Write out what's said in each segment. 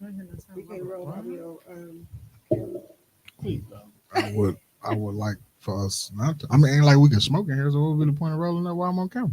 We can't roll audio. Please don't. I would like for us not to. I mean, ain't like we can smoke in here, so what would be the point of rolling up while I'm on camera?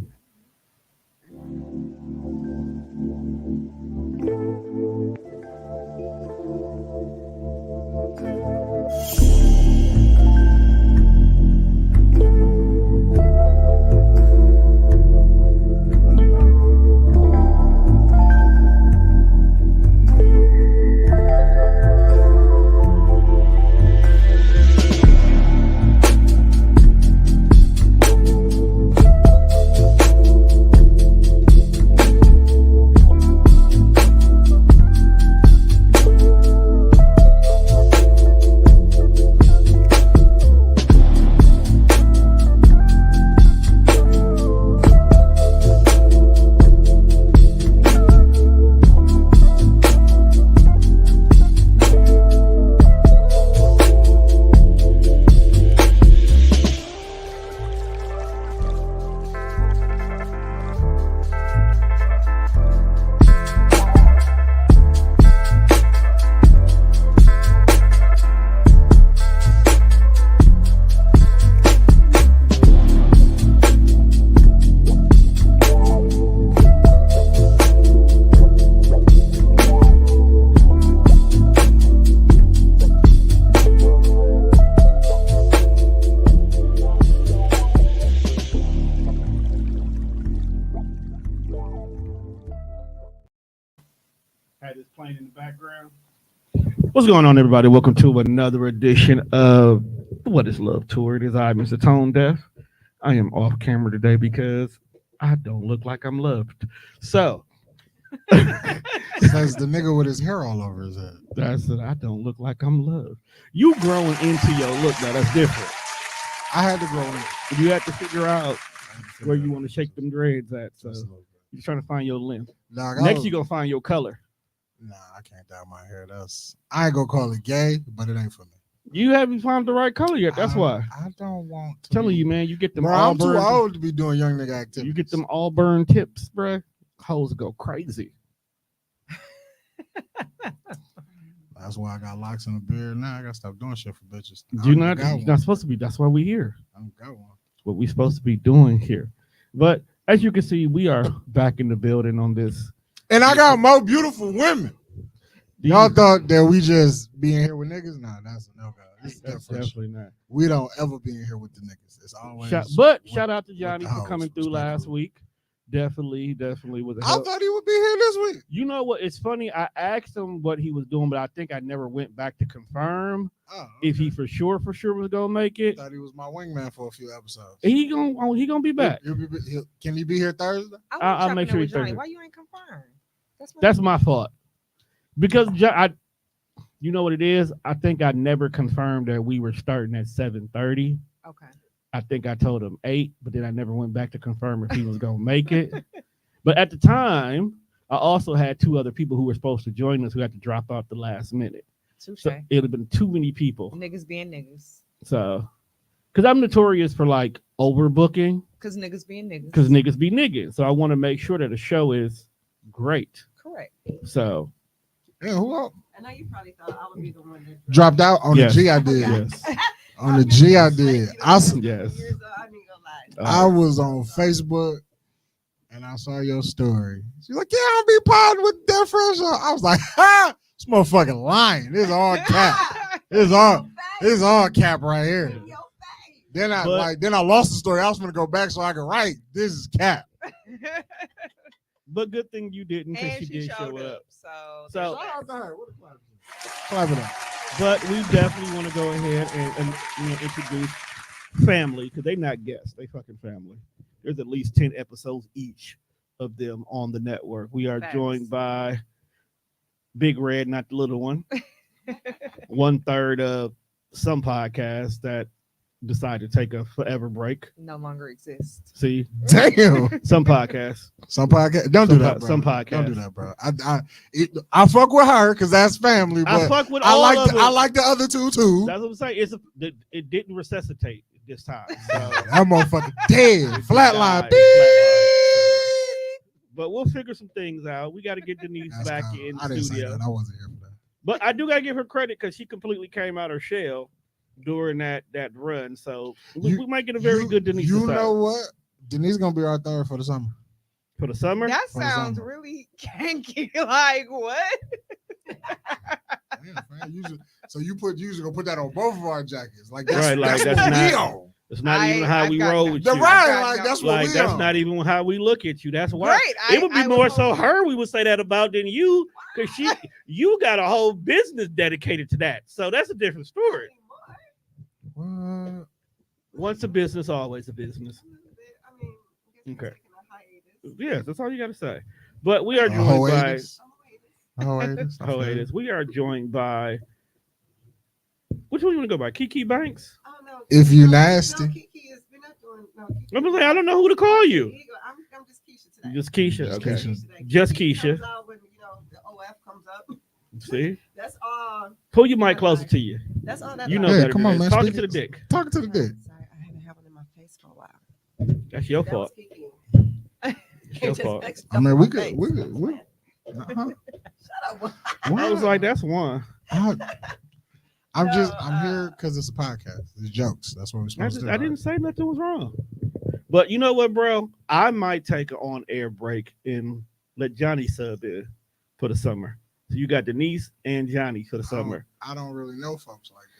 Had this playing in the background. What's going on, everybody? Welcome to another edition of What is Love Tour. It is I, Mr. Tone Deaf. I am off camera today because I don't look like I'm loved. So, Says the nigga with his hair all over his head. that's it. I don't look like I'm loved. You growing into your look now. That's different. I had to grow in. You have to figure out where you want to shake them dreads at. So you're trying to find your length. Next, you're going to find your color. Nah, I can't dye my hair. I ain't gonna call it gay, but it ain't for me. You haven't found the right color yet. That's why. I don't want to. Telling you, man, you get them Bro, all I'm too old to be doing young nigga activities. You get them Auburn tips, bruh. Hoes go crazy. That's why I got locks in the beard now. I gotta stop doing shit for bitches. You're not supposed to be. That's why we here. I don't got one. That's what we supposed to be doing here. But as you can see, we are back in the building on this. And I got more beautiful women. Y'all thought that we just be in here with niggas? Nah, that's no go. That's definitely not. We don't ever be in here with the niggas. It's always. Shout out to Johnny for coming through last week. Definitely was a help. I thought he would be here this week. You know what? It's funny. I asked him what he was doing, but I think I never went back to confirm if he for sure was gonna make it. I thought he was my wingman for a few episodes. He gonna be back. Can he be here Thursday? I'll make sure he's Thursday. Why you ain't confirmed? That's my fault. Because you know what it is? I think I never confirmed that we were starting at 7:30. Okay. I think I told him 8, but then I never went back to confirm if he was gonna make it. But at the time, I also had 2 other people who were supposed to join us who had to drop out the last minute. Touché. So it would have been too many people. Niggas being niggas. So, because I'm notorious for like overbooking. Because niggas being niggas. Because niggas be niggas. So I want to make sure that the show is great. Correct. So. Yeah, who else? I know you probably thought I would be the one that dropped out on the G. I did. Yes. On the G, I did. Yes. I was on Facebook and I saw your story. She's like, "Yeah, I'll be podding with Death Fresh." I was like, "Ha! This motherfucking lying. This is all cap. This is all cap right here." Then I lost the story. I was gonna go back so I could write. This is cap. But good thing you didn't, because she did show up. So shout out to her. Clap it up. But we definitely want to go ahead and introduce family, because they not guests, they fucking family. There's at least 10 episodes each of them on the network. We are joined by Big Red, not the little one. 1/3 of some podcasts that decided to take a forever break. No longer exists. See? Damn. Some podcasts. Don't do that, bro. Some podcasts. Don't do that, bro. I fuck with her because that's family. But I fuck with all of them. I like the other 2 too. That's what I'm saying. It didn't resuscitate this time. So. That motherfucker dead. Flatline. But we'll figure some things out. We got to get Denise back in I didn't studio. say that. I wasn't here for that. But I do gotta give her credit because she completely came out her shell during that run. So we might get a very good Denise. You know what? Denise gonna be our third for the summer. For the summer? That For the sounds summer. really kinky. Like what? Damn, man, so you usually gonna put that on both of our jackets. Like that's, Right, like that's that's what we not- on. It's not even how I've we got roll no- with The you. right, God, like no. that's what Like we that's on. not even how we look at you. That's why Right. it would be I more was so told- her we would say that about than you, because you got a whole business dedicated to that. So that's a different story. What? Once a business, always a business. I mean, Okay. taking a hiatus. Yes, that's all you got to say. But we are A joined by hiatus? Hiatus? I feel it. hiatus. We are joined by which one you want to go by? Kiki Banks. I don't know. If you nasty. No, Kiki is. We're not doing. No, Kiki. I'm like, I don't know who to call you. I'm just Keisha today. Just Keisha. Just Okay. Keisha. today. Just Kiki Keisha. comes out when the OF comes up. See, That's all. pull your mic closer to you. That's all that. You know Hey, better. come than on, that. man, Talking speak to the it. dick. Talk to the dick. Sorry, I haven't had one in my face for a while. That's your That fault. was Kiki. It's your Just fault. next to I mean, my we could. face. Uh-huh. Shut up. I was like, that's one. I'm No, here because it's a podcast. It's jokes. That's what we're I, supposed just, to do. I didn't say nothing was wrong. But you know what, bro? I might take an on-air break and let Johnny sub in for the summer. So you got Denise and Johnny for the summer. I don't really know folks like that.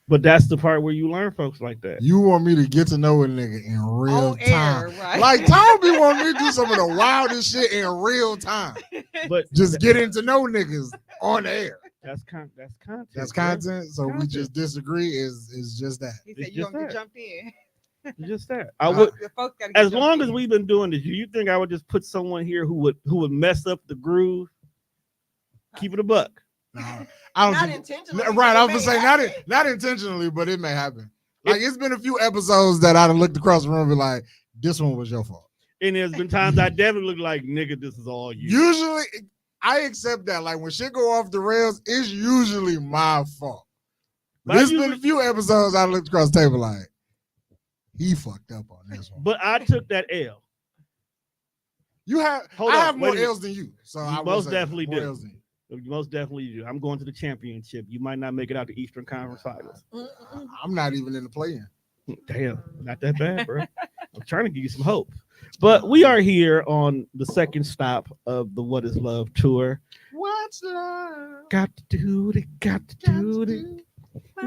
But that's the part where you learn folks like that. You want me to get to know a nigga in real On time. air, right? Like Tom be wanting me to do some of the wildest shit in real time. But Just getting to know niggas on air. that's content. That's bro. content. So we Content. just disagree is just that. He It's said you just gonna get that. jumped in. It's just that. I would, The folks gotta get as long jumped as in. we've been doing this, do you think I would just put someone here who would mess up the groove? Keep it a buck. No, I Not don't think. intentionally. Right, but I it was may gonna say happen. not intentionally, but it may happen. Like it's been a few episodes that I'd have looked across the room and be like, this one was your fault. And there's been times I definitely look like, nigga, this is all you. Usually, I accept that. Like when shit go off the rails, it's usually my fault. But There's I been a few episodes I looked across the table like, he fucked up on this one. But I took that L. You have, Hold I on, have wait more a minute. L's than you. So You I will most say definitely more do. L's than you. You most definitely do. I'm going to the championship. You might not make it out to Eastern Conference Finals. I'm not even in the play-in. Damn, not that bad, bro. I'm trying to give you some hope. But we are here on the second stop of the What Is Love tour. What's love? Got to do it, got to do it.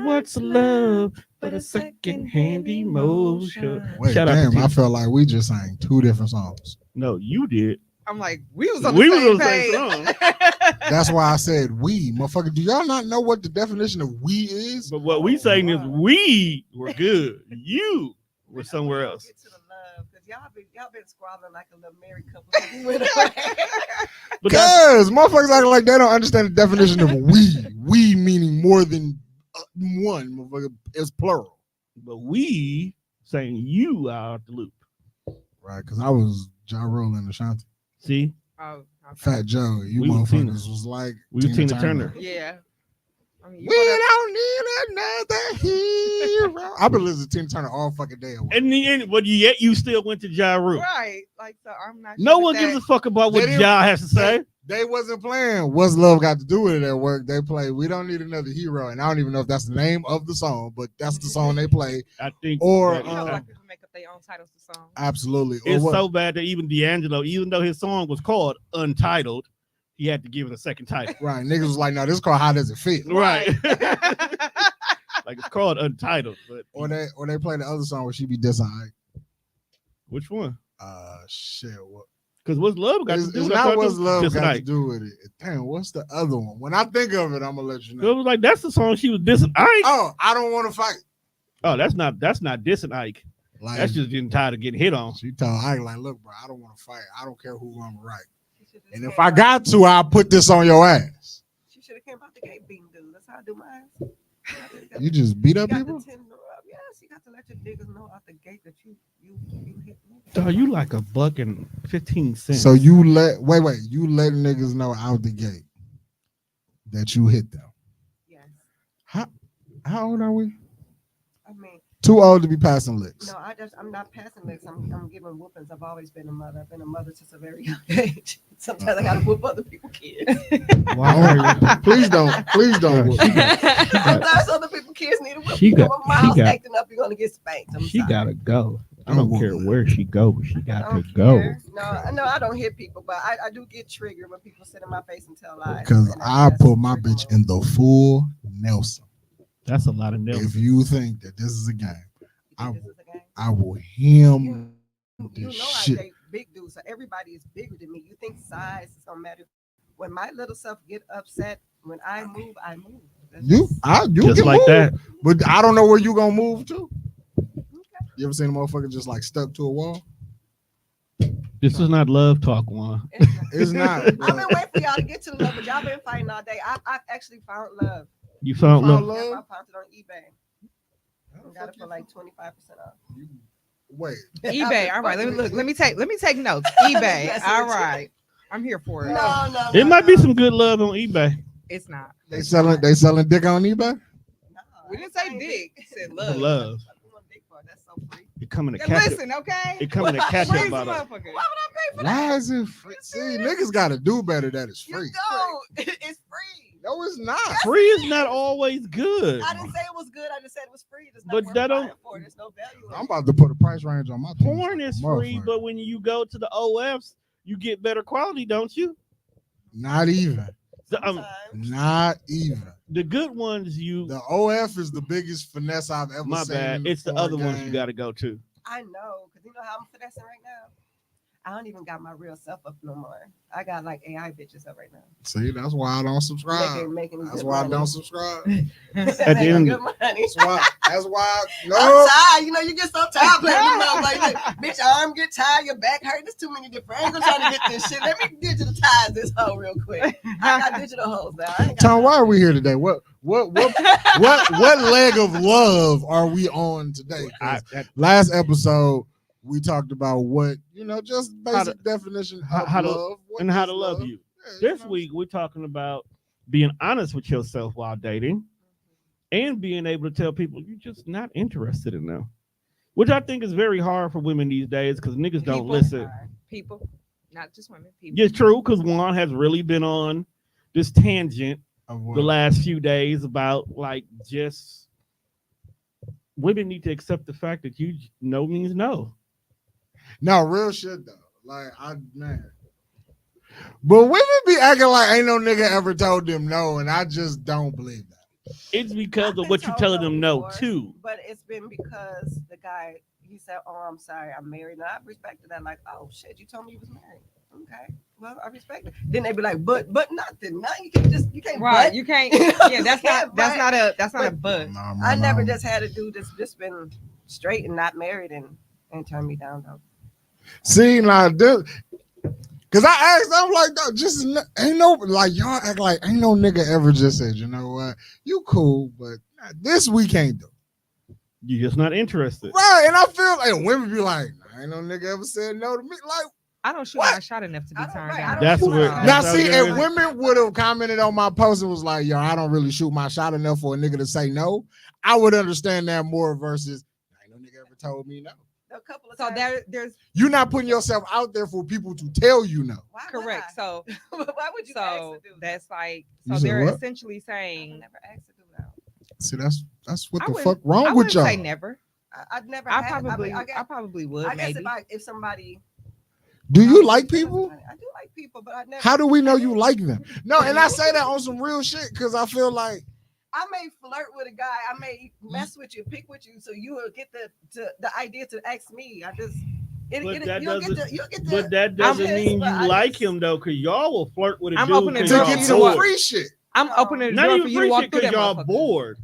What's love but a second-hand emotion? Wait, Shout out to damn, I T. felt like we just sang two different songs. No, you did. I'm like, we was on We the was same on the same page. That's why I said we. Motherfucker, do y'all not know what the definition of we is? But what we saying is we were good. You were somewhere else. Get to the love, 'cause y'all been squabbling like a little married couple. since we went away. But that's, Because motherfuckers acting like they don't understand the definition of we. We meaning more than one. Motherfucker, it's plural. but we saying you out the loop. Right, because I was Ja Rule and Ashanti. See? Oh, okay. Fat Joe, you We was Tina. motherfuckers was like We was Tina Turner. Yeah. I mean, We don't need another hero. I've been listening to Tina Turner all fucking day. And the end, but yet you still went to Ja Rule. right. Like, so I'm not. No sure one that gives a fuck about what They didn't- Ja has to say. They wasn't playing What's Love Got to Do With It at work. They played We Don't Need Another Hero. And I don't even know if that's the name of the song, but that's the song they play. I think Or, that- You know, like people make up their own titles to songs. Absolutely. Or it's what? so bad that even D'Angelo, even though his song was called Untitled, he had to give it a second title. Right. Niggas was like, no, this is called How Does It Fit? Right. Like it's called Untitled. But Or they play the other song where she be dissing Ike. which one? Shit. What? Because what's love got It's, to do it's with it? I not thought What's this Love was Got dissing to Ike. do with it. Damn, what's the other one? When I think of it, I'm gonna let you It know. was like that's the song she was dissing Ike. Oh, I don't want to fight. Oh, that's not dissing Ike. Like That's just getting tired of getting hit on. she told Ike, like, look, bro, I don't want to fight. I don't care who I'm right. She should've And came if I out- got to, I'll put this on your ass. she should have came out the gate being dude. That's how I do mine. You just beat You up got people? the tender up. Yes, you got to let your niggas know out the gate that you hit me. Dog, you like $1.15. So you let you let niggas know out the gate that you hit them. Yes. How old are we? I mean, Too old to be passing licks. No, I'm not passing licks. I'm giving whoopings. I've always been a mother. I've been a mother since a very young age. Sometimes I gotta whoop other people's kids. Please don't whoop. Sometimes other people's kids need a whoop. She got- When my she house got- acting up, you're gonna get spanked. She gotta go. I don't care where she go, but she I got to don't go. care. No, I don't hit people, but I do get triggered when people sit in my face and tell lies. Because And I that's put my trigger bitch mode. in the full Nelson. That's a lot of nails. If you think that this is a game, You think this is a game? I will hem You this know I shit. date big dudes, so everybody is bigger than me. You think size is gonna matter? When my little self get upset, when I move, I move. That's You Just can like move, that. but I don't know where you gonna move to. okay. You ever seen a motherfucker just like stuck to a wall? This is not love talk, one. It's not. I've been waiting for y'all to get to the love, but y'all been fighting all day. I've actually found love. You found Found love. Yeah, I love? found it on eBay. I got it for like 25% off. Wait, eBay. All right, let me take notes. eBay. That's All what you- right, I'm here for it. No. It might be some good love on eBay. It's not. they selling dick on eBay? No, We didn't say dick. We said love. Love. That's so free. It coming to Yeah, catch it. listen, okay. It coming to catch Praise up the about it. motherfucker. Why would I pay for that? Why is it free? See, niggas gotta do better that it's You free. don't. It's free. No, it's not. Free is not always good. I didn't say it was good. I just said it was free. There's But worth that don't- buying for. There's no value. in I'm it. about to put a price range on my Porn is free, Motherfucker. but when you go to the OFs, you get better quality, don't you? Not even. Sometimes. Not even. The good ones, The OF is the biggest finesse I've ever my seen. bad. in It's the porn other ones you game. got to go to. I know, because you know how I'm finessing right now? I don't even got my real self up no more. I got like AI bitches up right now. See, that's why I don't subscribe. Making That's good why I money. don't subscribe. At the end, Good money. That's why. I'm No. tired. You know, you get so tired playing with them. Like, bitch, your arm get tired, your back hurt. There's too many different angles trying to get this shit. Let me digitize this hoe real quick. I got digital hoes now. I ain't got Tom, why are we here today? What leg of love are we on today? 'Cause last episode we talked about what just basic definition of how to- love and how to love you. Yeah, This week, we're talking about being honest with yourself while dating and being able to tell people you're just not interested in them, which I think is very hard for women these days because niggas don't People. listen. People, not just women. People. Yeah, it's true, because Juan has really been on this tangent Of what? the last few days about like just women need to accept the fact that no means no. No, real shit though. Like man. But women be acting like ain't no nigga ever told them no, and I just don't believe that. It's because I've of been what you're told telling no them no before, to. But it's been because the guy, he said, "Oh, I'm sorry, I'm married." And I respected that. Like, oh shit, you told me you was married. Okay, well, I respect it. Then they be like, but nothing. Now you can't. Right, But. you can't. Yeah, that's not a but. No, I never no. just had a dude that's just been straight and not married and turned me down though. See, now because I asked, I'm like, no, just ain't no like y'all act like ain't no nigga ever just said, you know what, you cool, but this we can't do. You're just not interested. Right, and I feel like women be like, ain't no nigga ever said no to me. Like, I don't shoot What? my shot enough to be I don't- turned right, I down. don't That's shoot where- my shot. now That's see, how if women would have commented on my post and was like, yo, I don't really shoot my shot enough for a nigga to say no, I would understand that more versus ain't no nigga ever told me no. A couple of So times. there's You're not putting yourself out there for people to tell you no. Why would correct. I? So Why would you ask so to do that? that's like You so said they're what? essentially I would saying never ask to do that. See, that's what I the wouldn't- fuck wrong I with wouldn't y'all. say never. I'd never. I had, probably I, mean, I probably would I guess maybe. if somebody. Do you like people? I do like people, but I never. How do we know you like them? No, and I say that on some real shit because I feel like I may flirt with a guy. I may mess with you, pick with you, so you will get the idea to ask me. I just. But that you'll get doesn't- you'll get the. But that doesn't pissed, mean you but I like just- him though, because y'all will flirt with a I'm dude opening because the to door y'all get for some you to bored. walk. free shit. I'm No. opening the Not door even for you free to walk shit through because that y'all motherfucker. bored.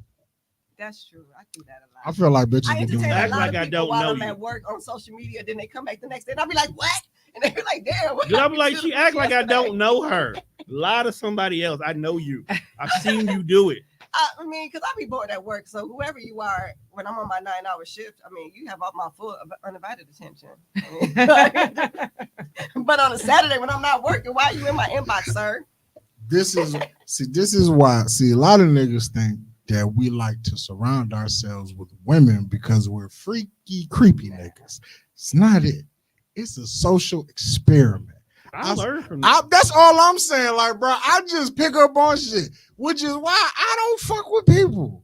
That's true. I do that a lot. I feel like bitches I be doing entertain Act a lot like of I people don't while know I'm you. at work on social media. Then they come back the next day, and I'll be like, "What?" And they be like, "Damn." What Then I'll be happened like, to she the act like I yesterday?" don't know her. Lie to somebody else. I know you. I've seen you do it. I mean, because I be bored at work. So whoever you are, when I'm on my 9-hour shift, I mean, you have all my full undivided attention. I mean, but on a Saturday when I'm not working, why are you in my inbox, sir? This is why. See, a lot of niggas think that we like to surround ourselves with women because we're freaky, creepy niggas. It's not it. It's a social experiment. I learned from that. That's all I'm saying. Like, bro, I just pick up on shit, which is why I don't fuck with people.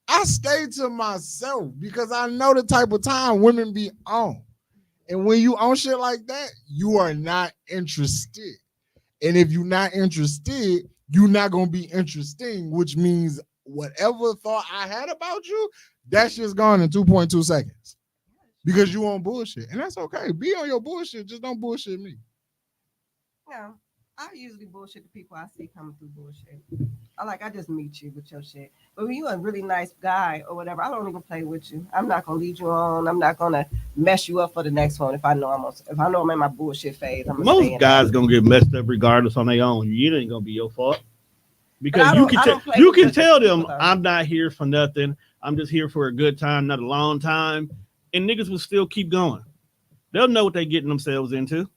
I stay to myself because I know the type of time women be on. And when you on shit like that, you are not interested. And if you're not interested, you're not going to be interesting, which means whatever thought I had about you, that shit's gone in 2.2 seconds because you on bullshit. And that's okay. Be on your bullshit. Just don't bullshit me. Yeah, I usually bullshit the people I see coming through bullshit. I just meet you with your shit. But when you're a really nice guy or whatever, I don't even play with you. I'm not gonna lead you on. I'm not gonna mess you up for the next one if I know I'm in my bullshit phase. Most guys gonna get messed up regardless on their own. It ain't gonna be your fault because I you can tell them people, I'm not here for nothing. I'm just here for a good time, not a long time, and niggas will still keep going. They'll know what they're getting themselves into.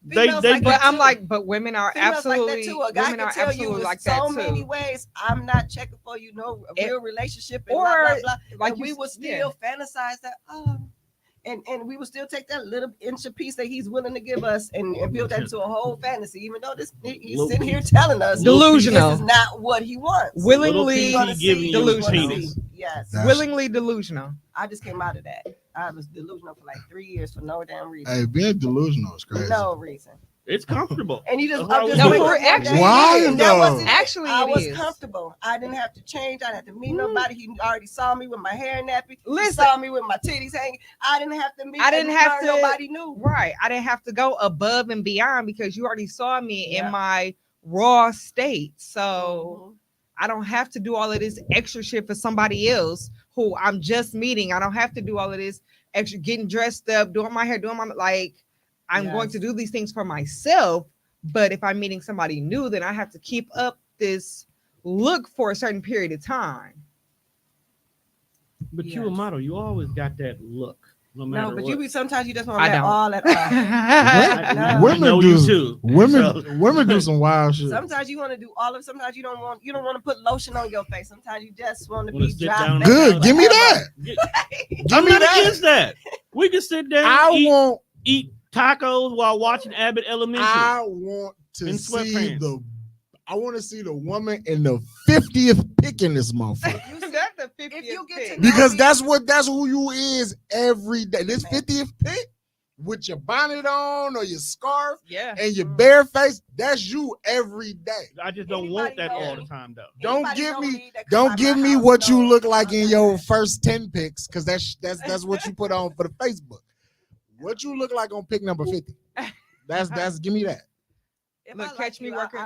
But women are absolutely like that too. A guy women can are tell absolutely you in like so that too. many ways. I'm not checking for you, no real relationship, and or blah, blah, blah. like and we would still fantasize that. And we would still take that little inch of piece that he's willing to give us and build that into a whole fantasy, even though he's sitting here telling us delusional. This is not what he wants. Willingly giving you delusional. Yes. Willingly delusional. I just came out of that. I was delusional for like 3 years for no damn reason. Hey, being delusional is crazy. No reason. It's comfortable. And you just, actually, why though? Actually, I was comfortable. I didn't have to change. I didn't have to meet nobody. He already saw me with my hair nappy. He saw me with my titties hanging. I didn't have to meet. Nobody knew. Right. I didn't have to go above and beyond because you already saw me in my raw state. So I don't have to do all of this extra shit for somebody else who I'm just meeting. I don't have to do all of this extra getting dressed up, doing my hair, doing my I'm going to do these things for myself, but if I'm meeting somebody new, then I have to keep up this look for a certain period of time. But you a model, you always got that look. No matter but what. sometimes you just want to let all that off. Women do some wild shit. Sometimes you want to do all of. Sometimes you don't want to put lotion on your face. Sometimes you just want to be dry. Good, give me that. I'm not against that. We can sit down. Eat tacos while watching Abbott Elementary. I want to see the woman in the 50th pick in this motherfucker. That's the 50th pick. Because that's who you is every day. This 50th pick with your bonnet on or your scarf and your bare face, that's you every day. I just don't want that all the time though. Don't give me what you look like in your first 10 picks, because that's what you put on for the Facebook. What you look like on pick number 50. That's give me that. Look, catch me working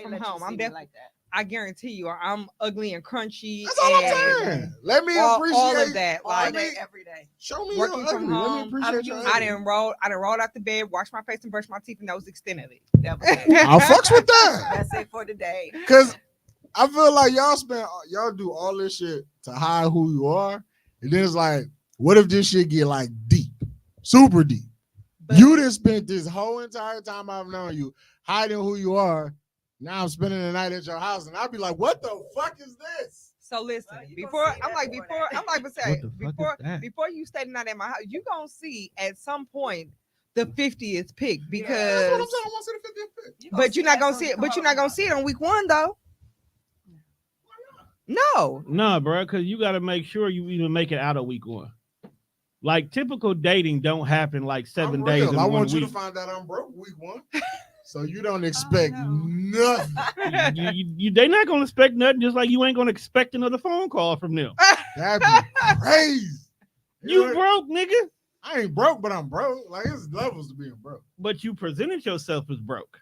from home. I'm definitely like that. I guarantee you, I'm ugly and crunchy. That's all I'm saying. Let me appreciate all of that. Every day. Show me working from home. Let me appreciate you. I didn't roll out the bed, wash my face, and brush my teeth, and that was the extent of it. I'll fucks with that. That's it for today. Because I feel like y'all do all this shit to hide who you are, and then it's like, what if this shit get like deep, super deep? But you done spent this whole entire time I've known you hiding who you are. Now I'm spending the night at your house, and I'll be like, "What the fuck is this?" So listen, before you stay the night at my house, you gonna see at some point the 50th pick because that's what I'm saying. I want to see the 50th pick. But you're not gonna see it. But you're not gonna see it on week 1 though. No, bro, because you got to make sure you even make it out of week 1. Like typical dating don't happen like 7 days. I want you to find out I'm broke week 1. So you don't expect nothing. They not gonna expect nothing, just like you ain't gonna expect another phone call from them. That'd be crazy. You broke, nigga. I ain't broke, but I'm broke. Like it's levels to being broke. But you presented yourself as broke.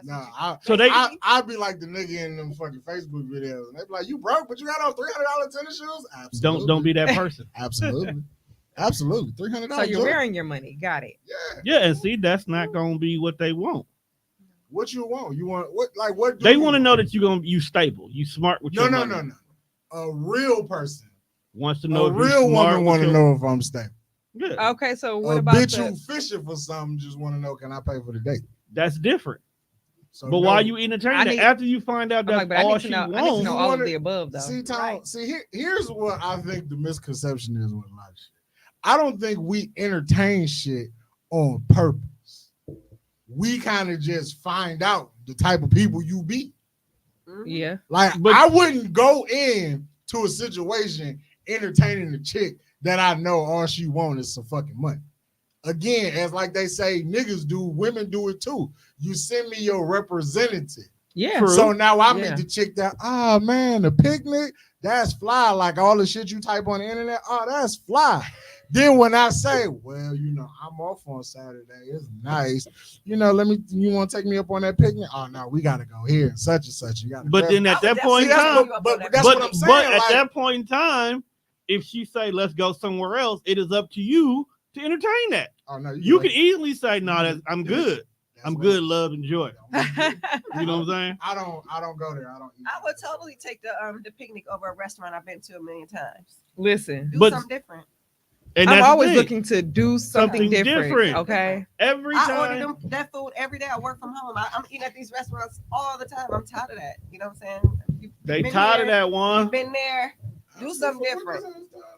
Nah, I'd be like the nigga in them fucking Facebook videos, and they be like, "You broke, but you got on $300 tennis shoes." Absolutely. Don't be that person. Absolutely. Absolutely. $300. So you're wearing your money. Got it. Yeah, and see, that's not gonna be what they want. What you want? You want what? Like what? They want to know that you stable, you smart with your money. No. A real person wants to know. A real woman want to know if I'm stable. Yeah. Okay, so what a about bitch who fishing for something just want to know, can I pay for the date? That's different. So But why you entertain that? After you find out that's but I all need to she know, wants. I need to know all of the above, though. See, Tom, here's what I think the misconception is with a lot of shit. I don't think we entertain shit on purpose. We kind of just find out the type of people you be. Yeah. Like, I wouldn't go in to a situation entertaining a chick that I know all she wants is some fucking money. Again, as like they say, niggas do, women do it too. You send me your representative. Yeah. True. So now I meet the chick that, oh man, the picnic, that's fly. Like all the shit you type on the internet, oh, that's fly. Then when I say, well, you know, I'm off on Saturday, it's nice. You know, you want to take me up on that picnic? Oh no, we gotta go here and such and such. You gotta. But then at that point in time, but that's what I'm saying. But at that point in time, if she say let's go somewhere else, it is up to you to entertain that. Oh no, you can easily say no, I'm good. I'm good, love, and joy. You know what I'm saying? I don't go there. I don't eat. I would totally take the picnic over a restaurant I've been to a million times. Listen, do something different. And I'm always looking to do something different. Okay. Every I time. order that food every day. I work from home. I'm eating at these restaurants all the time. I'm tired of that. You know what I'm saying? They tired of that one. You've been there. Do something different.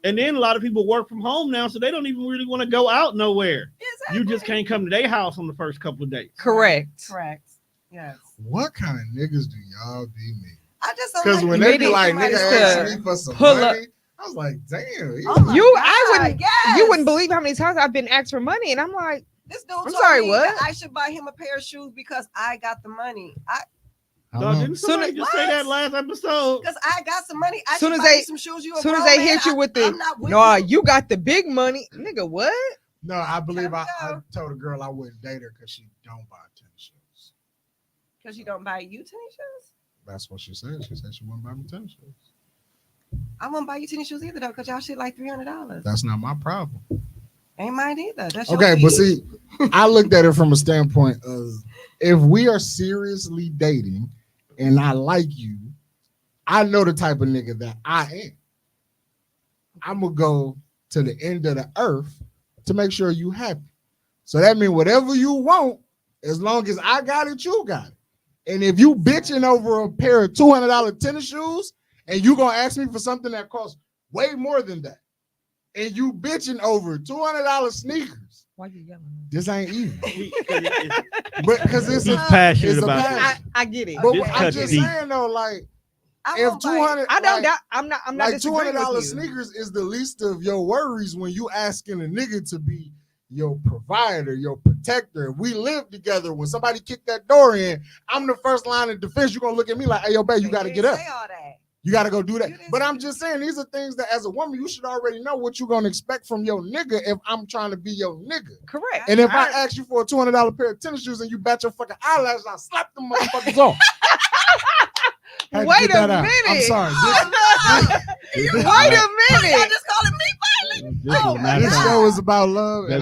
And then a lot of people work from home now, so they don't even really want to go out nowhere. Exactly. You just can't come to their house on the first couple of days. Correct. Yes. What kind of niggas do y'all be me? I just because when they be like, nigga ask me for some money, I was like, damn. You wouldn't believe how many times I've been asked for money, and I'm like, this dude I'm sorry, me what? that I should buy him a pair of shoes because I got the money. Didn't somebody just say that last episode? Because I got some money. I soon should as buy they you some shoes. You soon as they hit you with the no, you got the big money, nigga. What? No, I believe I told a girl I wouldn't date her because she don't buy tennis shoes. Because you don't buy you tennis shoes? That's what she said. She said she wouldn't buy me tennis shoes. I won't buy you tennis shoes either though, because y'all shit like $300. That's not my problem. Ain't mine either. That's okay, but see, I looked at it from a standpoint of if we are seriously dating and I like you, I know the type of nigga that I am. I'm gonna go to the end of the earth to make sure you happy. So that means whatever you want, as long as I got it, you got it. And if you bitching over a pair of $200 tennis shoes and you gonna ask me for something that costs way more than that, and you bitching over $200 sneakers, why you yelling? This ain't even. But because it's passionate about it. I get it. But I'm just saying though, like, if 200, I don't doubt. I'm not like $200 sneakers is the least of your worries when you asking a nigga to be your provider, your protector. If we live together, when somebody kick that door in, I'm the first line of defense. You're gonna look at me like, hey, yo, babe, you gotta get up. You gotta go do that. But I'm just saying, these are things that as a woman, you should already know what you're gonna expect from your nigga if I'm trying to be your nigga. Correct. And if I ask you for a $200 pair of tennis shoes and you bat your fucking eyelashes, I'll slap them motherfuckers off. Wait a minute. I'm sorry. Wait a minute. Y'all just calling me violent. This show is about love. And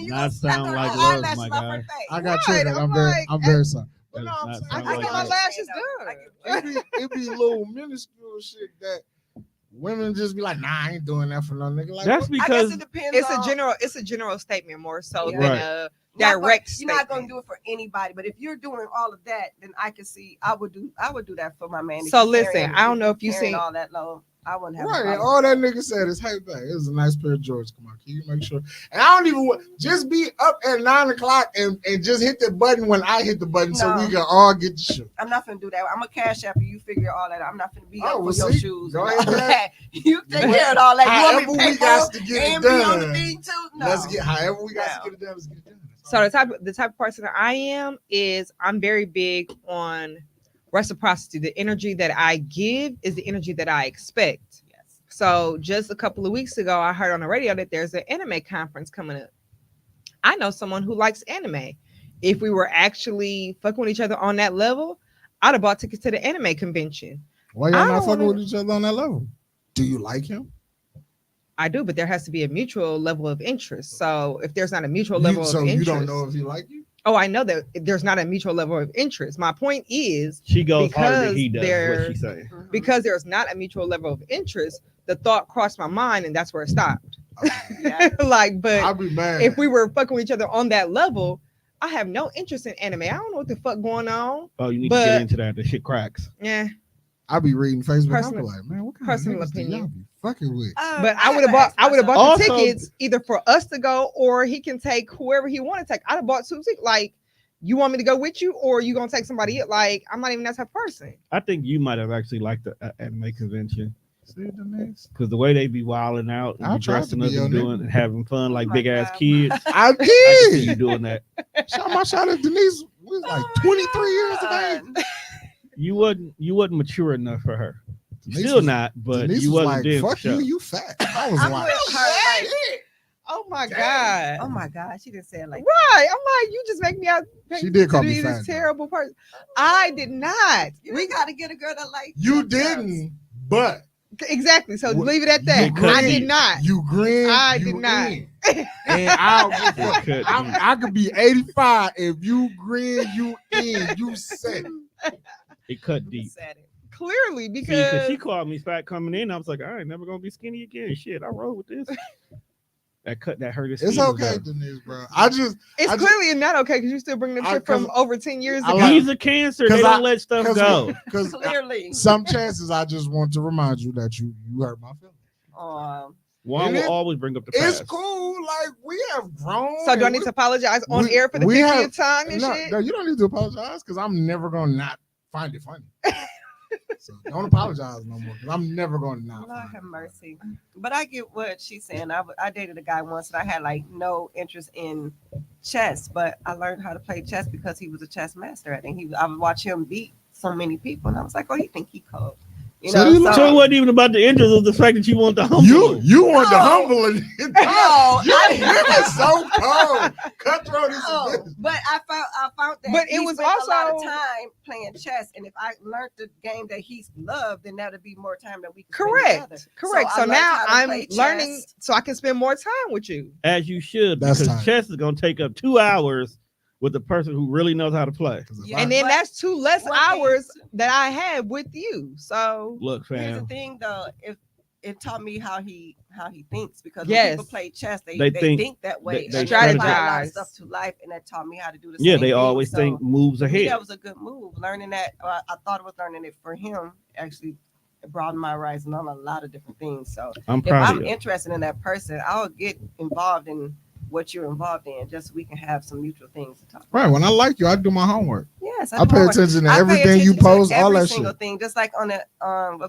Not sound like love, my guy. I got triggered. I'm very sorry. But no, I'm saying, I get my lashes done. It be little minuscule shit that women just be like, nah, I ain't doing that for no nigga. Like, that's because it's a general statement more so than a direct statement. You're not gonna do it for anybody, but if you're doing all of that, then I can see I would do that for my man. So listen, I don't know if you seen all that low. I wouldn't have right. All that nigga said is, hey, babe, it was a nice pair of Jordans. Come on, can you make sure? And I don't even want just be up at 9 o'clock and just hit the button when I hit the button so we can all get the shoe. I'm not gonna do that. I'm a cash app you figure all that out. I'm not gonna be up for your shoes. Go ahead. You take care of all that. However we got to get it done. No. Let's get however we got to get it done. Let's get it done. So the type of person that I am is I'm very big on reciprocity. The energy that I give is the energy that I expect. So just a couple of weeks ago, I heard on the radio that there's an anime conference coming up. I know someone who likes anime. If we were actually fucking with each other on that level, I'd have bought tickets to the anime convention. Why y'all not fucking with each other on that level? Do you like him? I do, but there has to be a mutual level of interest. So if there's not a mutual level of interest. So you don't know if he like you? Oh, I know that there's not a mutual level of interest. My point is she goes harder than he does. What she saying? Because there's not a mutual level of interest, the thought crossed my mind and that's where it stopped. Like, but I'll be mad. If we were fucking with each other on that level, I have no interest in anime. I don't know what the fuck going on. Oh, you need to But- get into that. The shit cracks. Yeah, I be reading Facebook. I Personal- be like, man, what kind personal of niggas do y'all opinion. be fucking with? but I would have bought the Also- tickets either for us to go or he can take whoever he want to take. I'd have bought 2 tickets. Like, you want me to go with you or you gonna take somebody else? Like, I'm not even that type of person. I think you might have actually liked the anime convention See Denise? because the way they be wilding out and I be tried dressing to up be and your doing and having fun like Oh my big ass God. kids. I I can see you did. doing that. Shout out Denise. We was like 23 years of age. You wasn't mature enough for her. Denise Still was- not, but Denise you was wasn't like, there for fuck sure. you fat. I was I'm like, with her, like, Oh my Dang. god. oh my God, she didn't say it like Right. I'm like, you just make me out. She did call to me be fat, this though. terrible person. I did not. we got to get a girl that like you didn't, but Exactly. So What- leave it at that. you I couldn't. did not. you grin. I you did not. in. And I'll give a fuck. It could I could be 85. If you grin, you in. You said it. It cut deep. said it. Clearly, See, because because she called me fat coming in. I was like, I ain't never gonna be skinny again. Shit, I roll with this. That hurt his It's feelings, okay, though. Denise, bro. I just it's I just- clearly not okay because you still bringing up I- shit from 'cause over 10 years I ago. like- He's a cancer. They 'cause don't let stuff go. because Clearly. some chances I just want to remind you that you hurt my feelings. Juan It will is- always bring up the It's past. cool. Like we have grown. So do I and need to apologize on we- air for the we 50th have- time and no, shit? no, you don't need to apologize because I'm never gonna not find it funny. So don't apologize no more because I'm never gonna not. Lord find have it mercy. But I get what she's saying. I dated a guy once and I had like no interest in chess, but I learned how to play chess because he was a chess master. I think I would watch him beat so many people, and I was like, oh, he think he cold. You So know, you So it wasn't even about the interest of the fact that you want to humble funny. him. You want to No. humble it. No, you is so cold. Cutthroat is a No, bitch. but I found that But it he was spent a lot of also- time playing chess, and if I learned the game that he loved, then that'd be more time that we could spend together. Correct. I So learned now how to I'm play learning chess. so I can spend more time with you. As you should, That's because tight. chess is gonna take up 2 hours with the person who really knows how to play. 'Cause if Yeah. And I- then But that's 2 less one thing- hours that I have with you. So Look, Here's the fam. thing, though, if it taught me how he thinks, because Yes. when people play chess, they They think, think- that way. they and apply a lot strategize. of stuff to life, and that taught me how to do the Yeah, same they thing. always So, think moves to me, ahead. that was a good move. Learning that, I thought it was learning it for him. Actually, it broadened my horizon on a lot of different things. So I'm if proud I'm of you. interested in that person, I'll get involved in what you're involved in, just so we can have some mutual things to talk about. right when I like you, I do my homework. Yes, I pay attention to I pay everything you attention to post, all every that single shit. thing. Just like on the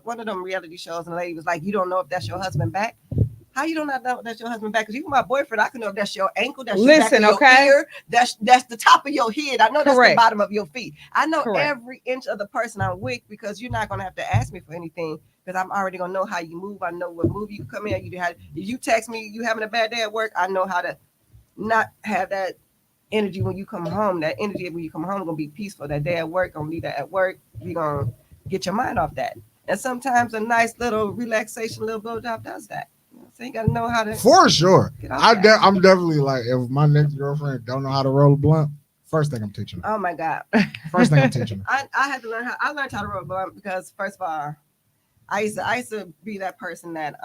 one of them reality shows, and the lady was like, "You don't know if that's your husband back." How you don't know if that's your husband back? Because you my boyfriend, I can know if that's your ankle, that's your back Listen, of your okay? ear, that's the top of your head. I know that's Correct. the bottom of your feet. I know Correct. every inch of the person I'm with, because you're not gonna have to ask me for anything, because I'm already gonna know how you move. I know what move you come in. If you text me you having a bad day at work, I know how to not have that energy when you come home. That energy when you come home gonna be peaceful. That day at work gonna be that at work. You gonna get your mind off that. And sometimes a nice little relaxation, little blowjob does that. You know, so you gotta know how to For sure. get off that. I'm definitely like, if my next girlfriend don't know how to roll a blunt, first thing I'm teaching her. Oh my God. First thing I'm teaching her. I had to learn I learned how to roll a blunt because first of all, I used to be that person that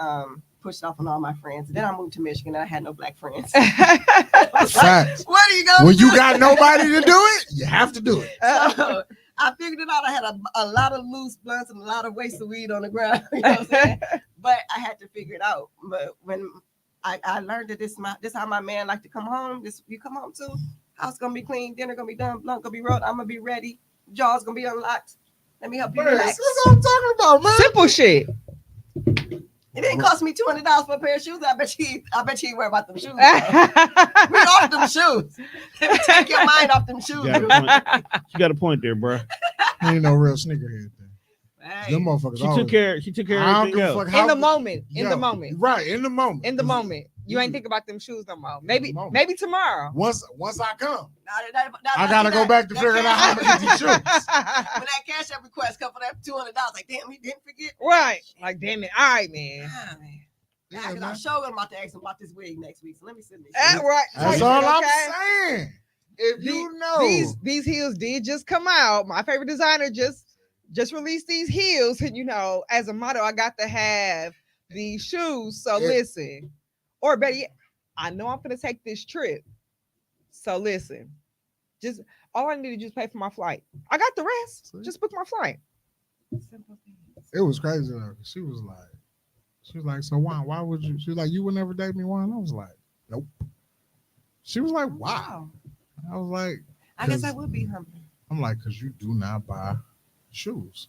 pushed off on all my friends. And then I moved to Michigan and I had no black friends. I was like, Facts. what are you gonna When do? you got nobody to do it, you have to do it. So I figured it out. I had a lot of loose blunts and a lot of waste of weed on the ground. You know what I'm saying? But I had to figure it out. But when I learned that this how my man like to come home. You come home too. House gonna be clean, dinner gonna be done, blunt gonna be rolled. I'm gonna be ready. Jaw's gonna be unlocked. Let me help you Man, relax. that's what I'm talking about, man. Simple shit. It didn't cost me $200 for a pair of shoes. I bet you ain't worry about them shoes. We off them shoes. Take your mind off them shoes. You got a point. She got a point there, bro. He ain't no real sneakerhead thing. Hey, Them motherfuckers. She always- took care. She took care I of don't everything give a else. fuck In the how- moment. In the Yo, moment. Right, in the moment. In the moment. You ain't Mhm. think about them shoes no more. the Maybe moment. tomorrow. Once I come, now I gotta go back to figuring out how to get these shoes. When that cash app request come for that $200, like damn, he didn't forget. Right. Like, damn it. All right, man. Ah, man. Yeah, Because man. I'm sure I'm about to ask him about this wig next week. So let me send this. Right. That's Like, all I'm okay? saying. If you know, These heels did just come out. My favorite designer just released these heels, and as a model, I got to have these shoes. So Yeah. listen, or better yet, I know I'm gonna take this trip. So listen, Just all I need to just pay for my flight. I got the rest. See? Just book my flight. Simple things. It was crazy though. She was like, so why would you? She was like, you would never date me, why? And I was like, nope. She was like, why? Wow. I was like, I guess I 'Cause- would be humble. I'm like, because you do not buy shoes.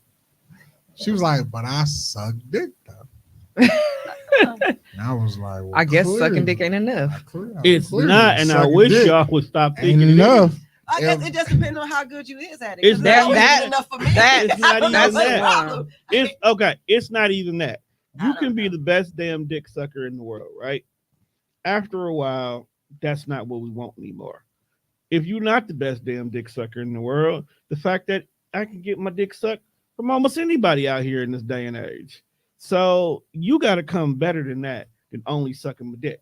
She was like, but I suck dick though. And I was like, well, I guess sucking clearly. dick ain't enough. It's Clearly, not, and I sucking wish dick y'all would stop ain't thinking it enough. is. I guess If- it just depends on how good you is at it. It's 'Cause not that even enough for me. that- It's not I don't know even what's the that. problem. It's okay. It's not even that. I You don't can be know. the best damn dick sucker in the world, right? After a while, that's not what we want anymore. If you're not the best damn dick sucker in the world, the fact that I can get my dick sucked from almost anybody out here in this day and age. So you got to come better than that than only sucking my dick.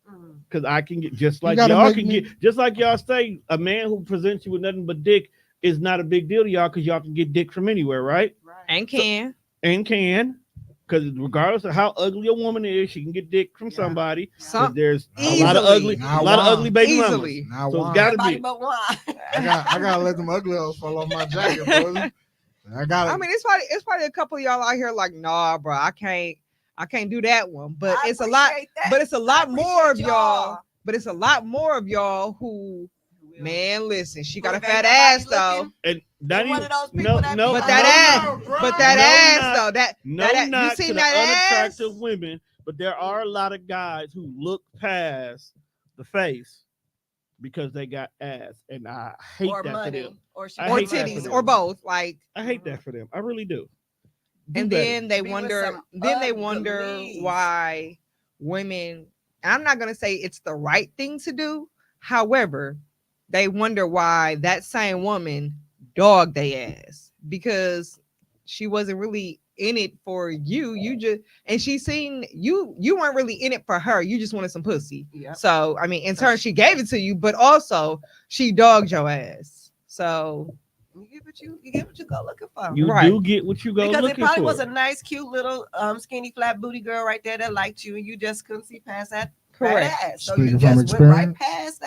Mm. Because I can get just You like gotta y'all make can me- get, just like y'all say, a man who presents you with nothing but dick is not a big deal to y'all because y'all can get dick from anywhere, right? Right. And can. And can. Because regardless of how ugly a woman is, she can get dick from Yeah. somebody. 'Cause Some there's a Easily. lot of ugly, Now a lot of why? ugly baby Easily. mamas. Now So why? it's gotta Everybody be. but one. I gotta let them ugly hoes fall off my jacket, boys. I gotta. I mean, it's probably a couple of y'all out here like, nah, bro, I can't do that one. But I it's a lot. appreciate that. But it's a lot I more of appreciate y'all. But it's a lot more of y'all who, man, listen, she got a Look, fat ain't ass nobody though. looking. And not You're one even of those people no, that no, be But like, that no, ass, bro. but that No ass knock. though, that no that you knock to seen the that ass? unattractive women, but there are a lot of guys who look past the face because they got ass, and I hate or that for money, them. or she I Or hate that for titties, them. or both. Like, I hate that for them. I really do. Do and better. then they Be with wonder, some they ugly. wonder why women. I'm not gonna say it's the right thing to do. However, they wonder why that same woman dogged they ass because she wasn't really in it for you. You just and she seen you. You weren't really in it for her. You just wanted some pussy. Yep. So I mean, in turn, she gave it to you, but also she dogged your ass. So You get what you go looking for. You Right. do get what you go Because it looking probably for. was a nice, cute little skinny flat booty girl right there that liked you, and you just couldn't see past that fat correct. ass. So Speaking you from just went right experience? past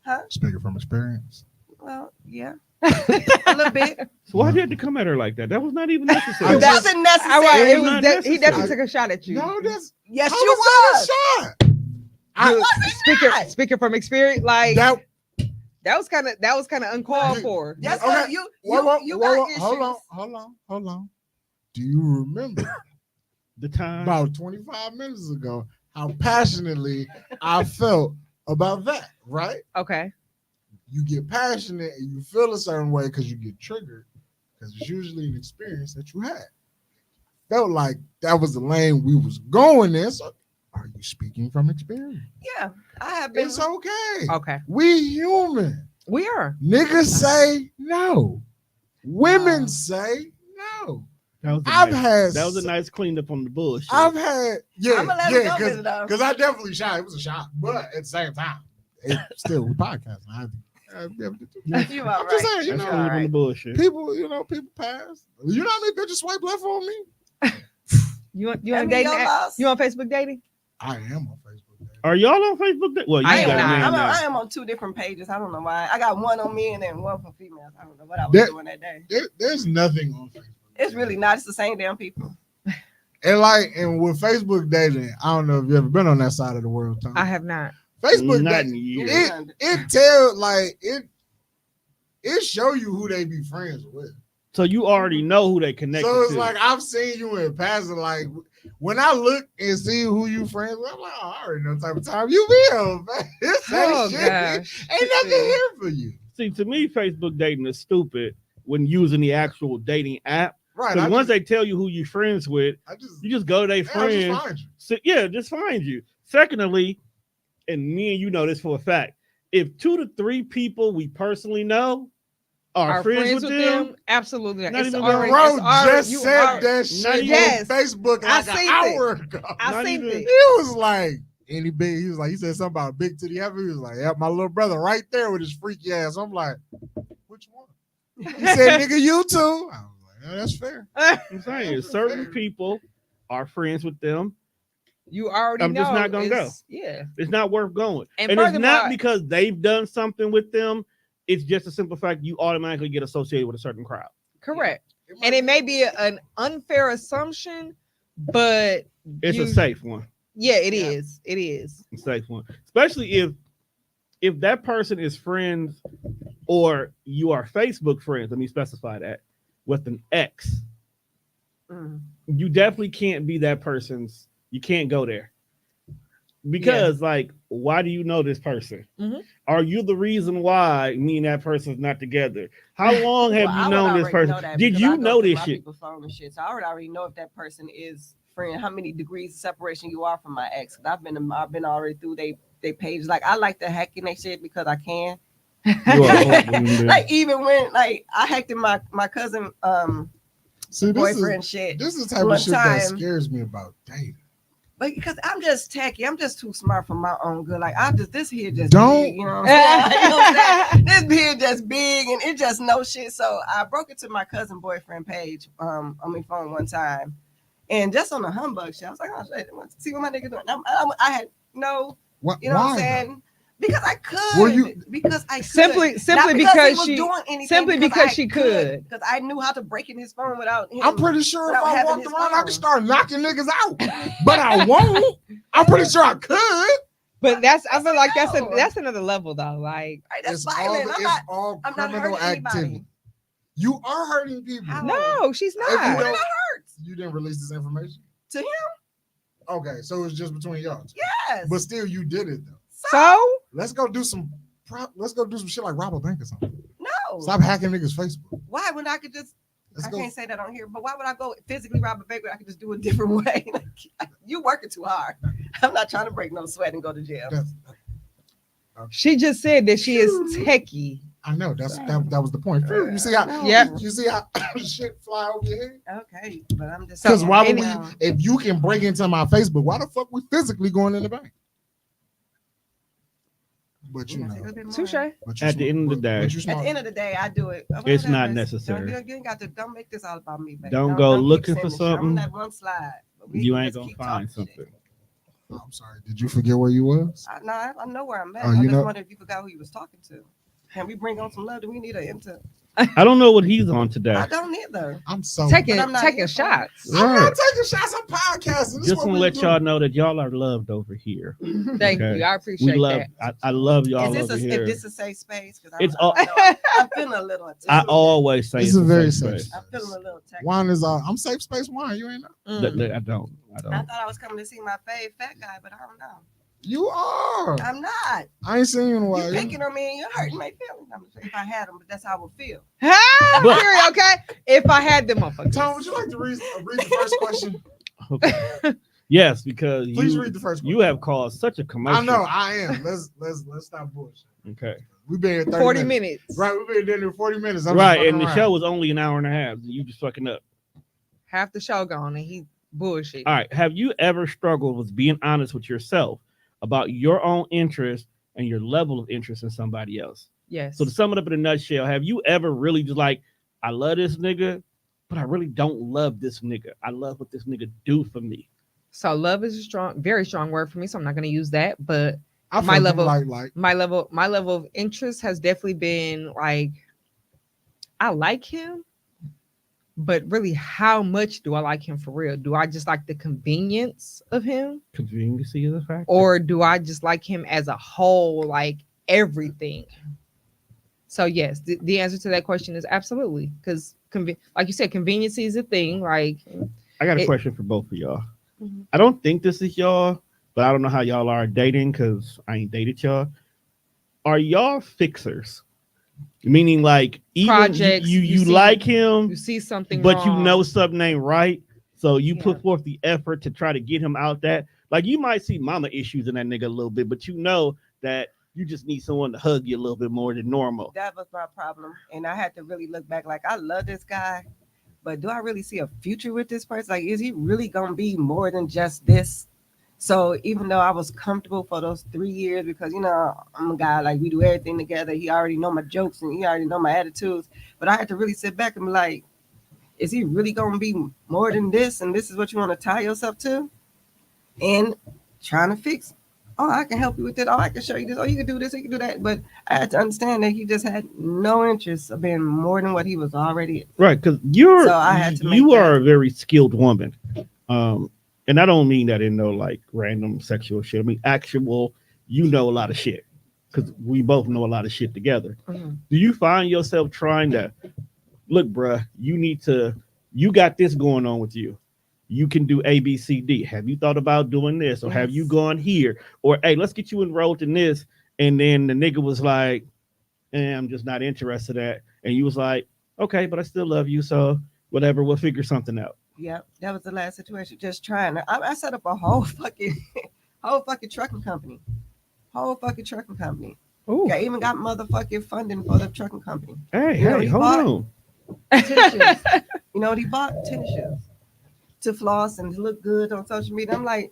that. Speaking from experience. Well, yeah, a little bit. So why did you have to come at her like that? That was not even necessary. I It just- wasn't All necessary. right, It it was was not he necessary. definitely took a shot at you. No, that's Yes, how you was was. that a shot? I- Speaking from experience, like that that was kind of uncalled for. That's Okay. what you got issues. Hold on. Do you remember The time. about 25 minutes ago how passionately I felt about that, right? Okay. You get passionate and you feel a certain way because you get triggered because it's usually an experience that you had. Felt like that was the lane we was going in. So are you speaking from experience? Yeah, I have been. It's okay. Okay. We human. We are. Niggas say no. Women Wow. say no. That was a I've nice, had that was a nice cleanup on the bullshit. I've had I'ma let it go with it, though. because I definitely shot. It was a shot, but at the same time, it still we podcasting. You all I'm just right. saying, you That's know, cleanup on the bullshit. people pass. You know how many bitches swipe left on me? You on I mean, dating? your loss. You on Facebook dating? I am on Facebook. Baby. Are y'all on Facebook? Well, you I am got a not. man now. I am on 2 different pages. I don't know why. I got one on me and then one for females. I don't know what I was That- doing that day. There's nothing on Facebook. It's really not. It's the same damn people. And with Facebook dating, I don't know if you ever been on that side of the world, Tom. I have not. Facebook Not dating, in years. it tell like it show you who they be friends with. So you already know who they connected So it's to. like I've seen you in passing. Like when I look and see who you friends with, I'm like, oh, I already know the type of time you be on, man. This ain't Oh shit. gosh. Ain't nothing here for you. See, to me, Facebook dating is stupid when using the actual dating app. Right. Because I once just, they tell you who you're friends with, you just go to their yeah, I friends. just find you. So, yeah, just find you. Secondly, and me and you know this for a fact, if 2 to 3 people we personally know are friends with them, Absolutely not. Not It's even already, Bro it's already, just you said already- that not shit even- Yes. on Facebook I like an seen hour ago. I Not seen even- it. He was like, any big, he was like, he said something about big titty ever. He was like, yeah, my little brother right there with his freaky ass. I'm like, which one? He said, nigga, you too. I was like, yeah, that's fair. I'm saying certain people are friends with them. You already I'm know. just not gonna go. it's- Yeah. It's not worth going. And And it's not furthermore- because they've done something with them it's just a simple fact you automatically get associated with a certain crowd. Correct. And it may be an unfair assumption, but It's a safe one. Yeah, it is. It is a safe one, especially if that person is friends or you are Facebook friends. Let me specify that with an ex. You definitely can't be that person's. You can't go there because, like, why do you know this person? Are you the reason why me and that person's not together? How long have you known this person? Did you know this shit? Phone and shit? So I already know if that person is friend, how many degrees of separation you are from my ex. I've been already through they page. Like, I like to hack in their shit because I can. Like, even when like I hacked in my cousin boyfriend shit. This is the type of shit that scares me about dating. But because I'm just tacky, I'm just too smart for my own good. Like, this here just don't, big, you know what I'm saying? You know what I'm saying? This here just big and it just no shit. So I broke into my cousin boyfriend page on my phone one time, and just on the humbug shit, I was like, oh shit, see what my nigga doing. I had no, you know what I'm saying? Because I could. Because I could. Simply because she was doing anything. Simply because she could. Because I knew how to break in his phone without him. I'm pretty sure if I walked around, I could start knocking niggas out. But I won't. I'm pretty sure I could. But I feel like that's another level though. Like, that's violent. I'm not hurting anybody. You are hurting people. No, she's not. You didn't release this information to him. Okay, so it's just between y'all. Yes. But still, you did it though. So let's go do some shit like rob a bank or something. No. Stop hacking niggas' Facebook. Why would I could just can't say that on here, but why would I go physically rob a bank when I could just do it a different way? Like, you working too hard. I'm not trying to break no sweat and go to jail. She just said that she is techie. I know that was the point. You see how you see how shit fly over your head? Okay, but I'm just because why would we? If you can break into my Facebook, why the fuck we physically going in the bank? But you know, touche. At the end of the day, I do it. It's not necessary. You ain't got to. Don't make this all about me, baby. Don't go looking for something. On that one slide. You ain't gonna find something. Oh, I'm sorry. Did you forget where you was? No, I know where I'm at. I just wondered if you forgot who you was talking to. Can we bring on some love? Do we need an enter? I don't know what he's on today. I don't either. I'm so taking shots. I'm not taking shots. I'm podcasting. Just want to let y'all know that y'all are loved over here. Thank you. I appreciate that. I love y'all over here. Is this a safe space? It's I'm feeling a little. I always say it's a very safe space. I'm feeling a little. Wine is I'm safe space wine. You ain't know. I don't. I thought I was coming to see my fat guy, but I don't know. You are. I'm not. I ain't seen you in a while. You're picking on me and you're hurting my feelings. If I had them, but that's how I would feel. Okay. If I had them, motherfuckers. Tom, would you like to read the first question? Okay. Yes, because please read the first question. You have caused such a commotion. I know, I am. Let's stop bullshit. Okay. We've been here 40 minutes. Right, we've been there 40 minutes. Right, and the show was only an hour and a half. You just fucking up. Half the show gone and he bullshit. All right. Have you ever struggled with being honest with yourself about your own interest and your level of interest in somebody else? Yes. So to sum it up in a nutshell, have you ever really just like, I love this nigga, but I really don't love this nigga. I love what this nigga do for me. So love is a very strong word for me. So I'm not going to use that, but my level of interest has definitely been like, I like him, but really, how much do I like him for real? Do I just like the convenience of him? Conveniency is a factor. Or do I just like him as a whole, like everything? So yes, the answer to that question is absolutely. Because like you said, conveniency is a thing. Like, I got a question for both of y'all. Mm-hmm. I don't think this is y'all, but I don't know how y'all are dating because I ain't dated y'all. Are y'all fixers? Meaning, like, even projects, you like him, you see something, but wrong. You know something ain't right, so you put forth the effort to try to get him out. That, like, you might see mama issues in that nigga a little bit, but you know that you just need someone to hug you a little bit more than normal. That was my problem, and I had to really look back. Like, I love this guy, but do I really see a future with this person? Like, is he really gonna be more than just this? So even though I was comfortable for those 3 years, because, you know, I'm a guy, like, we do everything together. He already know my jokes and he already know my attitudes. But I had to really sit back and be like, is he really going to be more than this? And this is what you want to tie yourself to? And trying to fix oh, I can help you with it. Oh, I can show you this. Oh, you can do this. You can do that. But I had to understand that he just had no interest of being more than what he was already. Right, because So I had to make you are that. a very skilled woman. And I don't mean that in no like random sexual shit. I mean actual, you know a lot of shit. Because we both know a lot of shit together. Mhm. Do you find yourself trying to look, bruh, you got this going on with you. You can do A, B, C, D. Have you thought about doing this? Or have you Yes. gone here? Or hey, let's get you enrolled in this. And then the nigga was like, I'm just not interested at. And you was like, okay, but I still love you. So whatever, we'll figure something out. Yep, that was the last situation. Just trying. I set up a whole fucking, whole fucking trucking company. Whole fucking trucking company. Oh, I even got motherfucking funding for the trucking company. hey, You know, hey, he hold bought- on. Tennis shoes. You know what he bought? Tennis shoes to floss and to look good on social media. I'm like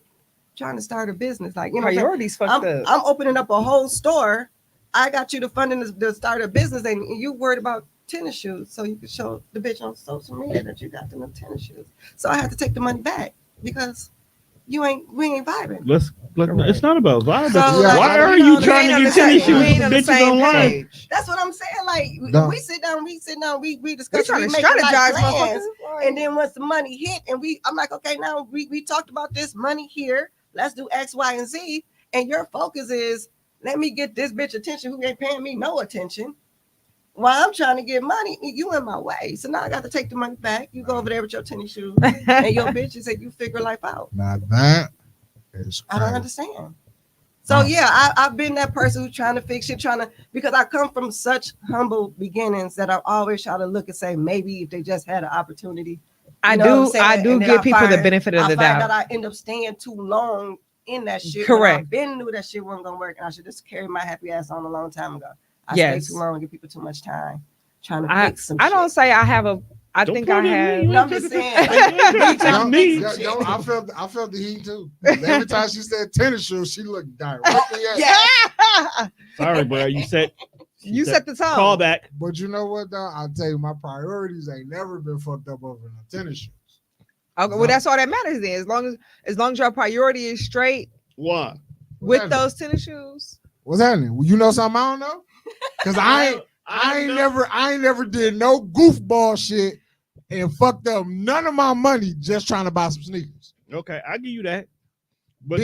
trying to start a business. Like, you know, what I'm saying? Priorities fucked I'm, up. I'm opening up a whole store. I got you the funding to start a business, and you worried about tennis shoes, so you can show the bitch on social media that you got them tennis shoes. So I had to take the money back because we ain't vibing. It's not about vibing. So, like, Why you are know, you we trying to ain't on get the same- tennis we shoes ain't from on the bitches same online? page. That's what I'm saying. Like No. we sit down, we We discuss, trying we to make like strategize, plans. motherfuckers. And then once the money hit, and I'm like, okay, now we talked about this money here. Let's do X, Y, and Z. And your focus is let me get this bitch attention who ain't paying me no attention. While I'm trying to get money, you in my way. So now I got to take the money back. You go over there with your tennis shoes and your bitches and you figure life out. Now that is I don't crazy. understand. So yeah, I've been that person who's trying to fix it, because I come from such humble beginnings that I always try to look and say maybe if they just had an opportunity. I You know what I'm do. saying? I do And then give I people the find- benefit of I the find doubt. that I end up staying too long in that shit. Correct. I've been knew that shit wasn't gonna work, and I should just carry my happy ass on a long time ago. I Yes. stay too long and give people too much time trying to I fix some I shit. don't say I have a. I Don't think put I it in have. me. No, I'm just saying. Don't Yo, me. yo, I felt the heat too. Every time she said tennis shoes, she looked directly at me. Yeah. Sorry, bro. You said You set the tone. call back. But you know what though? I'll tell you, my priorities ain't never been fucked up over no tennis shoes. Okay, well, that's all that matters then. As long as your priority is straight Why? What's with happening? those tennis shoes. What's happening? Well, you know something I don't know? Cause I ain't never did no goofball shit and fucked up none of my money just trying to buy some sneakers. Okay, I give you that. But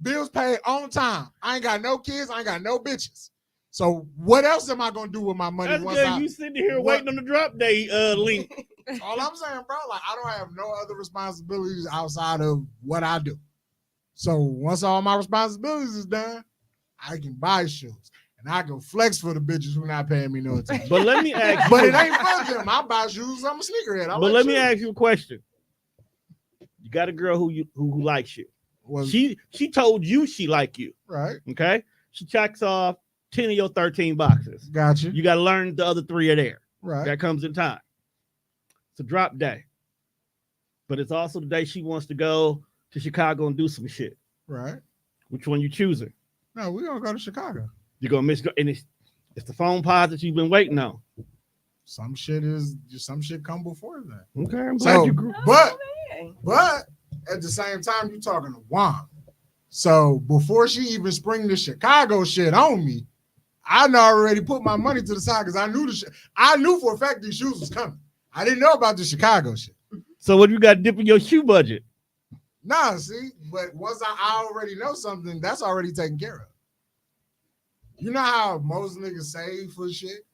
Bills paid on time. I ain't got no kids. I ain't got no bitches. So what else am I gonna do with my money? that's once good. You sitting here what- waiting on the drop day link. All I'm saying, bro, like I don't have no other responsibilities outside of what I do. So once all my responsibilities is done, I can buy shoes and I can flex for the bitches who not paying me no attention. But let me ask. But you, it ain't for them. I buy shoes. I'm a sneakerhead. I But like let me shoes. ask you a question. You got a girl who likes you. Well, She told you she like you. right. Okay. She checks off 10 of your 13 boxes. Got you. You got to learn the other 3 are there. Right. That comes in time. It's a drop day. But it's also the day she wants to go to Chicago and do some shit. Right. Which one you choosing? No, we gonna go to Chicago. You're gonna miss, and it's the phone pause that you've been waiting on. Some shit come before that. Okay, I'm glad So, you grew. but Okay. at the same time, you talking to Juan. So before she even spring the Chicago shit on me, I done already put my money to the side because I knew for a fact these shoes was coming. I didn't know about the Chicago shit. So what you got to dip in your shoe budget? Nah, see, but once I already know something, that's already taken care of. You know how most niggas save for shit?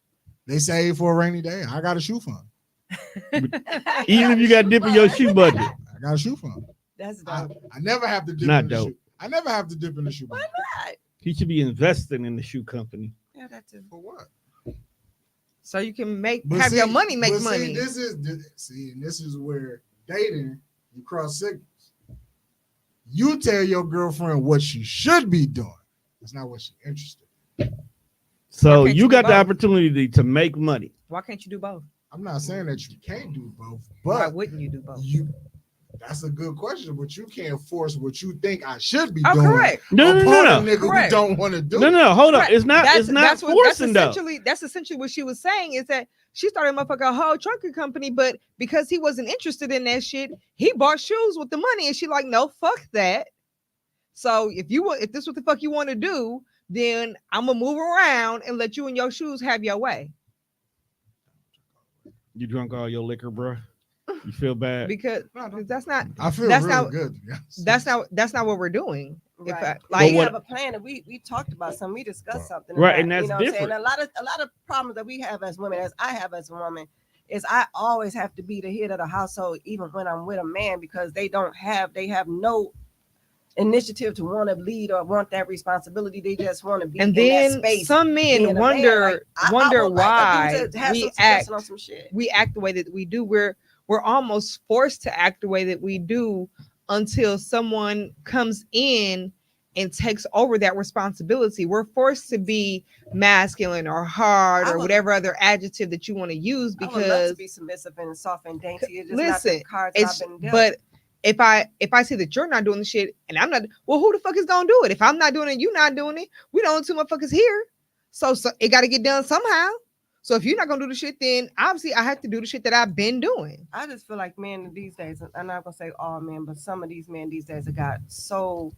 They save for a rainy day. I got a shoe fund. Even if you got to dip in your shoe budget. I got a shoe fund. That's I dope. never have to dip Not in the dope. shoe. I never have to dip in the shoe. Why budget. not? He should be investing in the shoe company. Yeah, that too. For what? So you can But have your see- money make but see, money. This is where dating you cross signals. You tell your girlfriend what she should be doing. That's not what she's interested in. So Why can't you you got do the both? opportunity to make money. Why can't you do both? I'm not saying that you can't do both, Why but wouldn't you do both? that's a good question. But you can't force what you think I should be Oh, doing correct. No, upon no. a nigga Correct. who don't want to do No, it. no, hold on. Right. It's not forcing though. That's essentially what she was saying is that she started a motherfucking whole trucking company, but because he wasn't interested in that shit, he bought shoes with the money, and she like, no, fuck that. So if this what the fuck you want to do, then I'm gonna move around and let you in your shoes have your way. You drunk all your liquor, bro? You feel bad? Because that's not. I feel That's real not. good. To be honest. That's not what we're doing. If Right. like we have a plan, and we talked about something. We discussed something. Right, and that's you know what I'm saying? different. A lot of problems that we have as women, as I have as a woman, is I always have to be the head of the household, even when I'm with a man, because they have no initiative to want to lead or want that responsibility. They just want to be and in then that space. some men wonder I would why like to have we some act suggestion on some shit. we act the way that we do. We're almost forced to act the way that we do until someone comes in and takes over that responsibility. We're forced to be masculine or hard or whatever other adjective that you want to use, I would love to because be submissive and soft and dainty. It's just listen, not the cards it's I've been dealt. but if I see that you're not doing the shit and I'm not, well, who the fuck is gonna do it? If I'm not doing it, you not doing it. We don't two motherfuckers here, so it got to get done somehow. So if you're not gonna do the shit, then obviously I have to do the shit that I've been doing. I just feel like men these days, I'm not gonna say all men, but some of these men these days have got so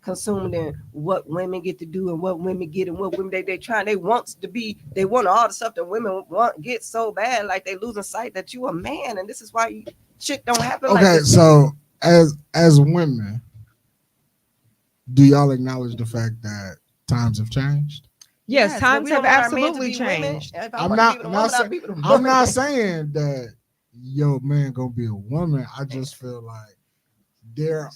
consumed in what women get to do and what women get and what women they want all the stuff that women want get so bad, like they losing sight that you a man, and this is why shit don't happen. Okay, like this. So as women, do y'all acknowledge the fact that times have changed? Yes, times have absolutely changed. I'm not saying that your man gonna be a woman. I just feel like there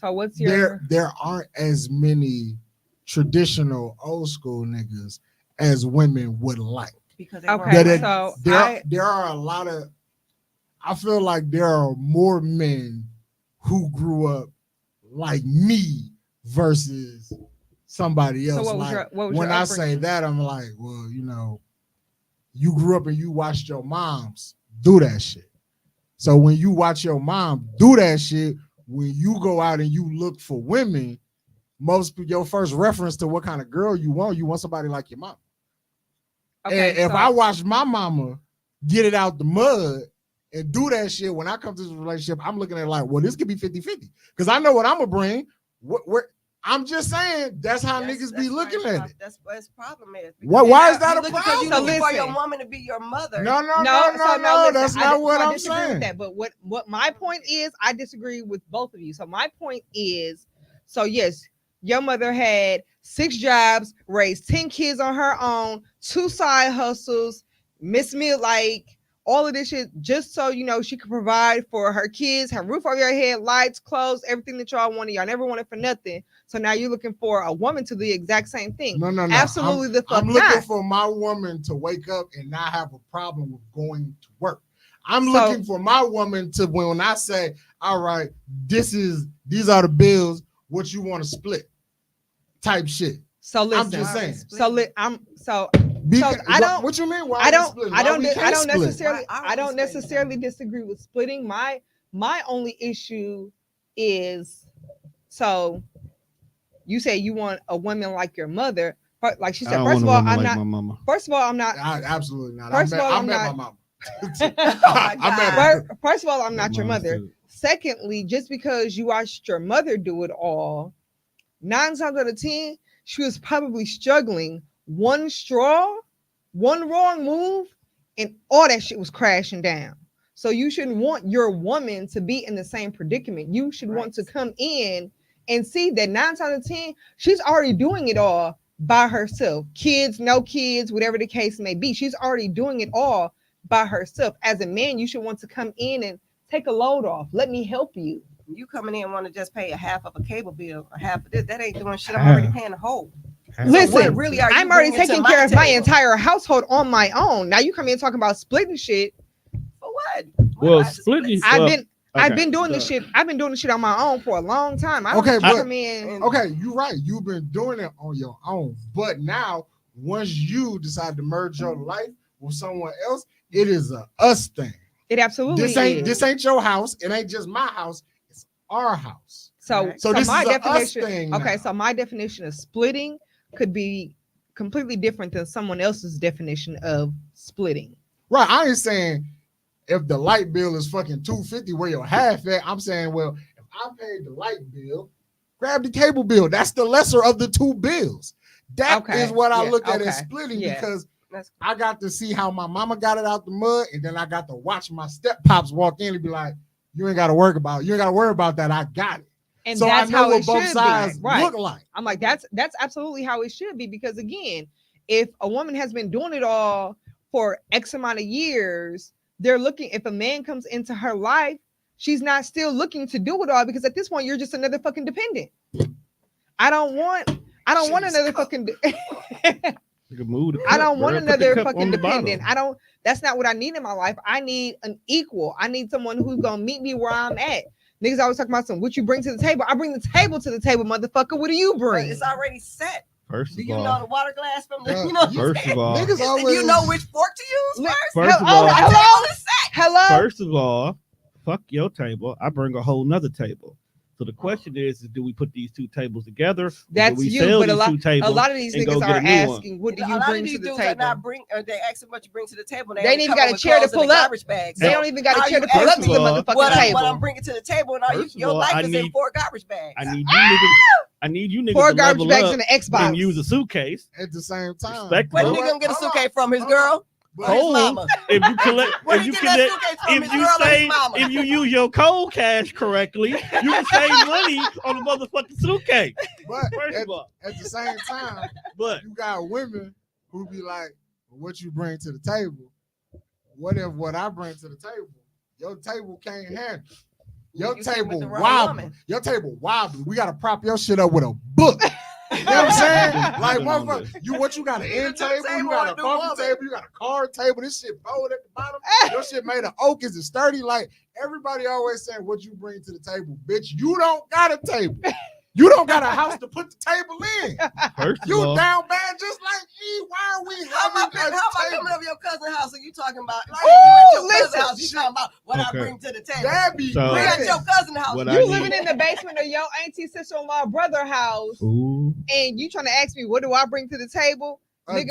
aren't as many traditional old school niggas as women would like. Because there are a lot of. I feel like there are more men who grew up like me versus somebody else. So like what was when your I upbringing? say that, I'm like, well, you grew up and you watched your moms do that shit. So when you watch your mom do that shit, when you go out and you look for women, your first reference to what kind of girl you want somebody like your mom. Okay, and if I watch my mama get it out the mud and do that shit, when I come to this relationship, I'm looking at it like, well, this could be 50-50. Because I know what I'm going to bring. I'm just saying that's how niggas be looking at it. That's what his problem is. Why is that a problem? Because you looking for your woman to be your mother. No. That's not what I'm saying. With that. But what my point is, I disagree with both of you. So my point is, so yes, your mother had 6 jobs, raised 10 kids on her own, 2 side hustles, Miss Me, like all of this shit, just so she could provide for her kids, have roof over your head, lights, clothes, everything that y'all wanted. Y'all never wanted for nothing. So now you're looking for a woman to do the exact same thing. No. Absolutely, I'm looking for my woman to wake up and not have a problem with going to work. I'm looking for my woman to, when I say, all right, these are the bills, what you want to split, type shit. So listen, I'm just saying. I don't. What you mean? Why I don't necessarily disagree with splitting. My only issue is, so you say you want a woman like your mother, like she said. First of all, I'm not. My mama. First of all, I'm not. Absolutely not. First of all, I'm not my mama. First of all, I'm not your mother. Secondly, just because you watched your mother do it all, 9 times out of 10, she was probably struggling. One wrong move, and all that shit was crashing down. So you shouldn't want your woman to be in the same predicament. You should want to come in and see that 9 times out of 10, she's already doing it all by herself. Kids, no kids, whatever the case may be. She's already doing it all by herself. As a man, you should want to come in and take a load off. Let me help you. You coming in and want to just pay a half of a cable bill, a half of this, that ain't doing shit. I'm already paying the whole. Listen, really I'm already taking care of my entire household on my own. Now you come in talking about splitting shit. For what? Well, splitting. I've been doing this shit. I've been doing this shit on my own for a long time. Okay, you're right. You've been doing it on your own. But now, once you decide to merge your life with someone else, it is a us thing. It absolutely is. This ain't your house. It ain't just my house. It's our house. So this my is definition. Us thing okay, now. So my definition of splitting could be completely different than someone else's definition of splitting. Right. I ain't saying if the light bill is fucking $250 where your half at. I'm saying, well, if I paid the light bill grab the cable bill. That's the lesser of the two bills. That is what I look at as splitting because I got to see how my mama got it out the mud, and then I got to watch my step pops walk in and be like, you ain't got to worry about that. I got it. And so that's I know how what it both should sides be. Right. look like. I'm like, that's absolutely how it should be, because again, if a woman has been doing it all for X amount of years, they're looking, if a man comes into her life, she's not still looking to do it all, because at this point you're just another fucking dependent. I don't want another fucking I don't want another fucking dependent. That's not what I need in my life. I need an equal. I need someone who's gonna meet me where I'm at. Niggas always talk about what you bring to the table. I bring the table to the table, motherfucker. What do you bring? It's already set. First do of you all, know the water glass from the? First of all, niggas always, you know which fork to use first. First of all, hello. First of all, fuck your table. I bring a whole nother table. So the question is do we put these two tables together? That's do we you, sell but a lot of these niggas are asking, what do you bring to the table? They ask what you bring to the table. They ain't even got a chair to pull up. They don't even got a chair to pull up to the motherfucking table. What I'm bringing to the table, and your life is in 4 garbage bags. I need you niggas 4 to garbage bags up in the Xbox and use a suitcase at the same time. Where nigga gonna get a suitcase from? His girl? Cold. If you collect, if you use your cold cash correctly, you can save money on the motherfucking suitcase. But at the same time, you got women who be like, "What you bring to the table? What if what I bring to the table, your table can't handle? Your table wobbly. Your table wobbly. We gotta prop your shit up with a book." You know what I'm saying? Like, motherfucker, what you got an end table, you got a coffee table, you got a card table, this shit folded at the bottom. Your shit made of oak, is it sturdy? Like, everybody always saying, what you bring to the table, bitch? You don't got a table. You don't got a house to put the table in. You down bad just like me. Why are we having a table? How about coming over your cousin's house and you talking about you talking about what I bring to the table? That be we at your cousin's house. You living in the basement of your auntie, sister-in-law, brother house, and you trying to ask me what do I bring to the table?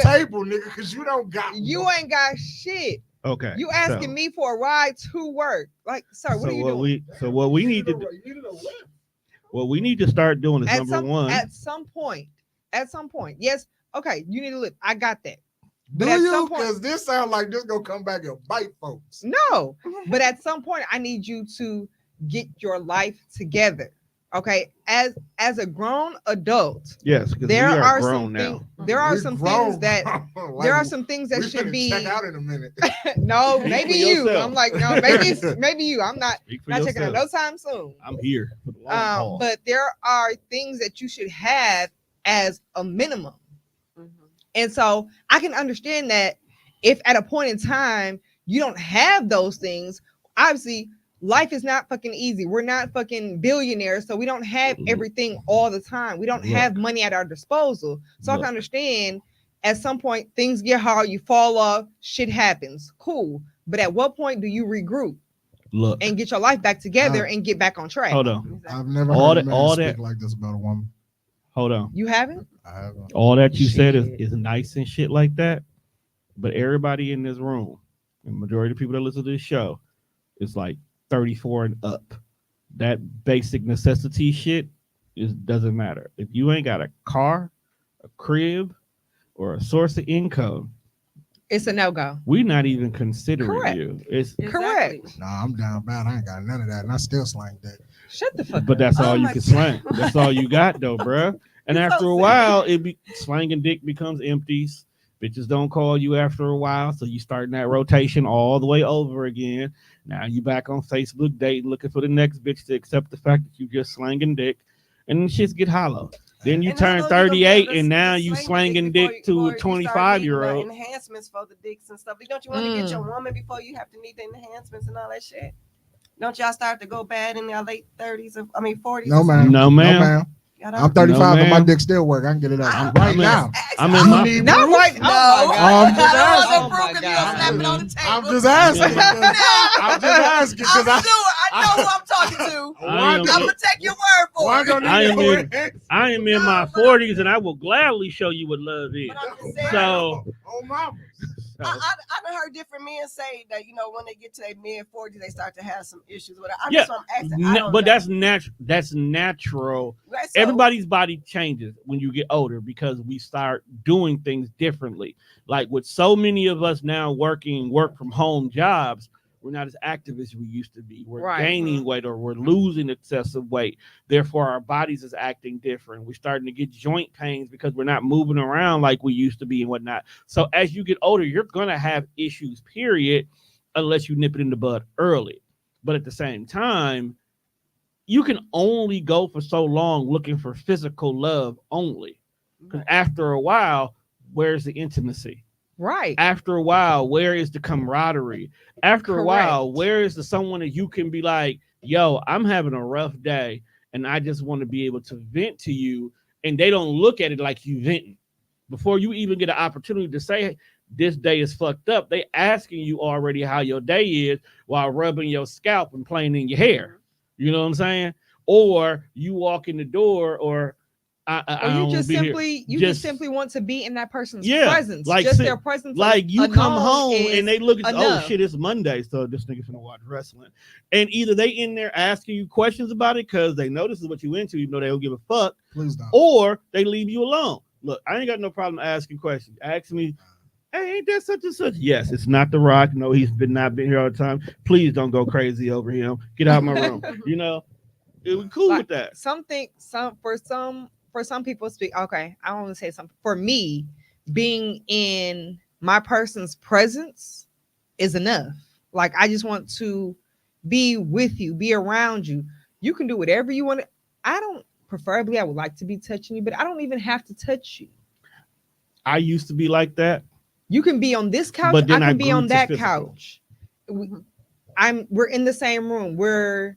Table, nigga, because you don't got you ain't got shit. Okay. You asking me for a ride to work. Like, sir, what are you doing? What we need to do. What we need to start doing is number one. At some point, yes, okay, you need to live. I got that. Do you? Because this sounds like this gonna come back and bite folks. No, but at some point, I need you to get your life together. Okay, as a grown adult, yes, there are some things. There are some things that there are some things that should be. Check out in a minute. No, maybe you. Yourself. I'm like, no, maybe you. I'm not checking out no time soon. I'm here for the long haul. But there are things that you should have as a minimum, and so I can understand that if at a point in time you don't have those things, obviously. Life is not fucking easy. We're not fucking billionaires, so we don't have everything all the time. We don't have money at our disposal. So I can understand at some point things get hard, you fall off, shit happens. Cool. But at what point do you regroup? And get your life back together and get back on track? Hold on. I've never heard a man speak like this about a woman. Hold on. You haven't? I haven't. All that you said is nice and shit like that. But everybody in this room, the majority of people that listen to this show, is like 34 and up. That basic necessity shit doesn't matter. If you ain't got a car, a crib, or a source of income, it's a no-go. We're not even considering you. It's correct. Nah, I'm down bad. I ain't got none of that, and I still slang that. Shut the fuck up. But that's all you can slang. That's all you got, though, bro. And after a while, slanging dick becomes empties. Bitches don't call you after a while, so you starting that rotation all the way over again. Now you back on Facebook dating, looking for the next bitch to accept the fact that you just slanging dick, and shits get hollow. Then you turn 38, and now you slanging dick to a 25-year-old. Enhancements for the dicks and stuff. Don't you want to get your woman before you have to need the enhancements and all that shit? Don't y'all start to go bad in your late 30s? 40s? No, ma'am. No, ma'am. I'm 35 and my dick still work. I can get it up right now. I'm in my not right now. I'm just asking because I know who I'm talking to. I'm gonna take your word for it. I am in my 40s, and I will gladly show you what love is. But I'm just saying, So, oh mama. I've heard different men say that when they get to their mid-40s, they start to have some issues with it. But that's natural. That's natural. Right, so, everybody's body changes when you get older because we start doing things differently. Like with so many of us now working work from home jobs, we're not as active as we used to be. We're gaining weight or we're losing excessive weight. Therefore, our bodies is acting different. We're starting to get joint pains because we're not moving around like we used to be and whatnot. So as you get older, you're going to have issues, period, unless you nip it in the bud early. But at the same time, you can only go for so long looking for physical love only. Because after a while, where's the intimacy? Right. After a while, where is the camaraderie? After a while, where is the someone that you can be like, yo, I'm having a rough day and I just want to be able to vent to you. And they don't look at it like you venting. Before you even get an opportunity to say, this day is fucked up, they asking you already how your day is while rubbing your scalp and playing in your hair. You know what I'm saying? Or you walk in the door or you just simply want to be in that person's presence. Like just their presence. Like you come home and they look at oh shit, it's Monday, so this nigga's gonna watch wrestling. And either they in there asking you questions about it because they know this is what you into, even though they don't give a fuck. Please don't. Or they leave you alone. Look, I ain't got no problem asking questions. Ask me, hey, ain't that such and such? Yes, it's not The Rock. No, he's not been here all the time. Please don't go crazy over him. Get out of my room. It was cool with that. For some people speak, okay, I want to say something. For me, being in my person's presence is enough. Like, I just want to be with you, be around you. You can do whatever you want. I would like to be touching you, but I don't even have to touch you. I used to be like that. You can be on this couch. But I can be on that couch. We're in the same room. We're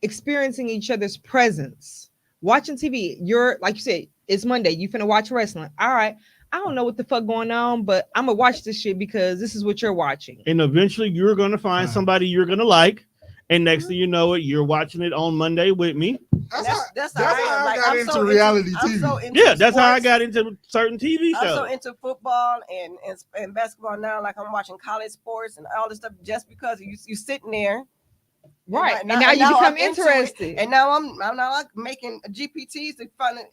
experiencing each other's presence. Watching TV, you're like you said, it's Monday. You finna watch wrestling. All right. I don't know what the fuck going on, but I'm gonna watch this shit because this is what you're watching. And eventually you're gonna find somebody you're gonna like. And next thing you know it, you're watching it on Monday with me. That's how I got into reality TV. That's how I got into certain TV shows. I'm so into football and basketball now. Like I'm watching college sports and all this stuff just because you sitting there. Right. And now you become interested. And now I'm making GPTs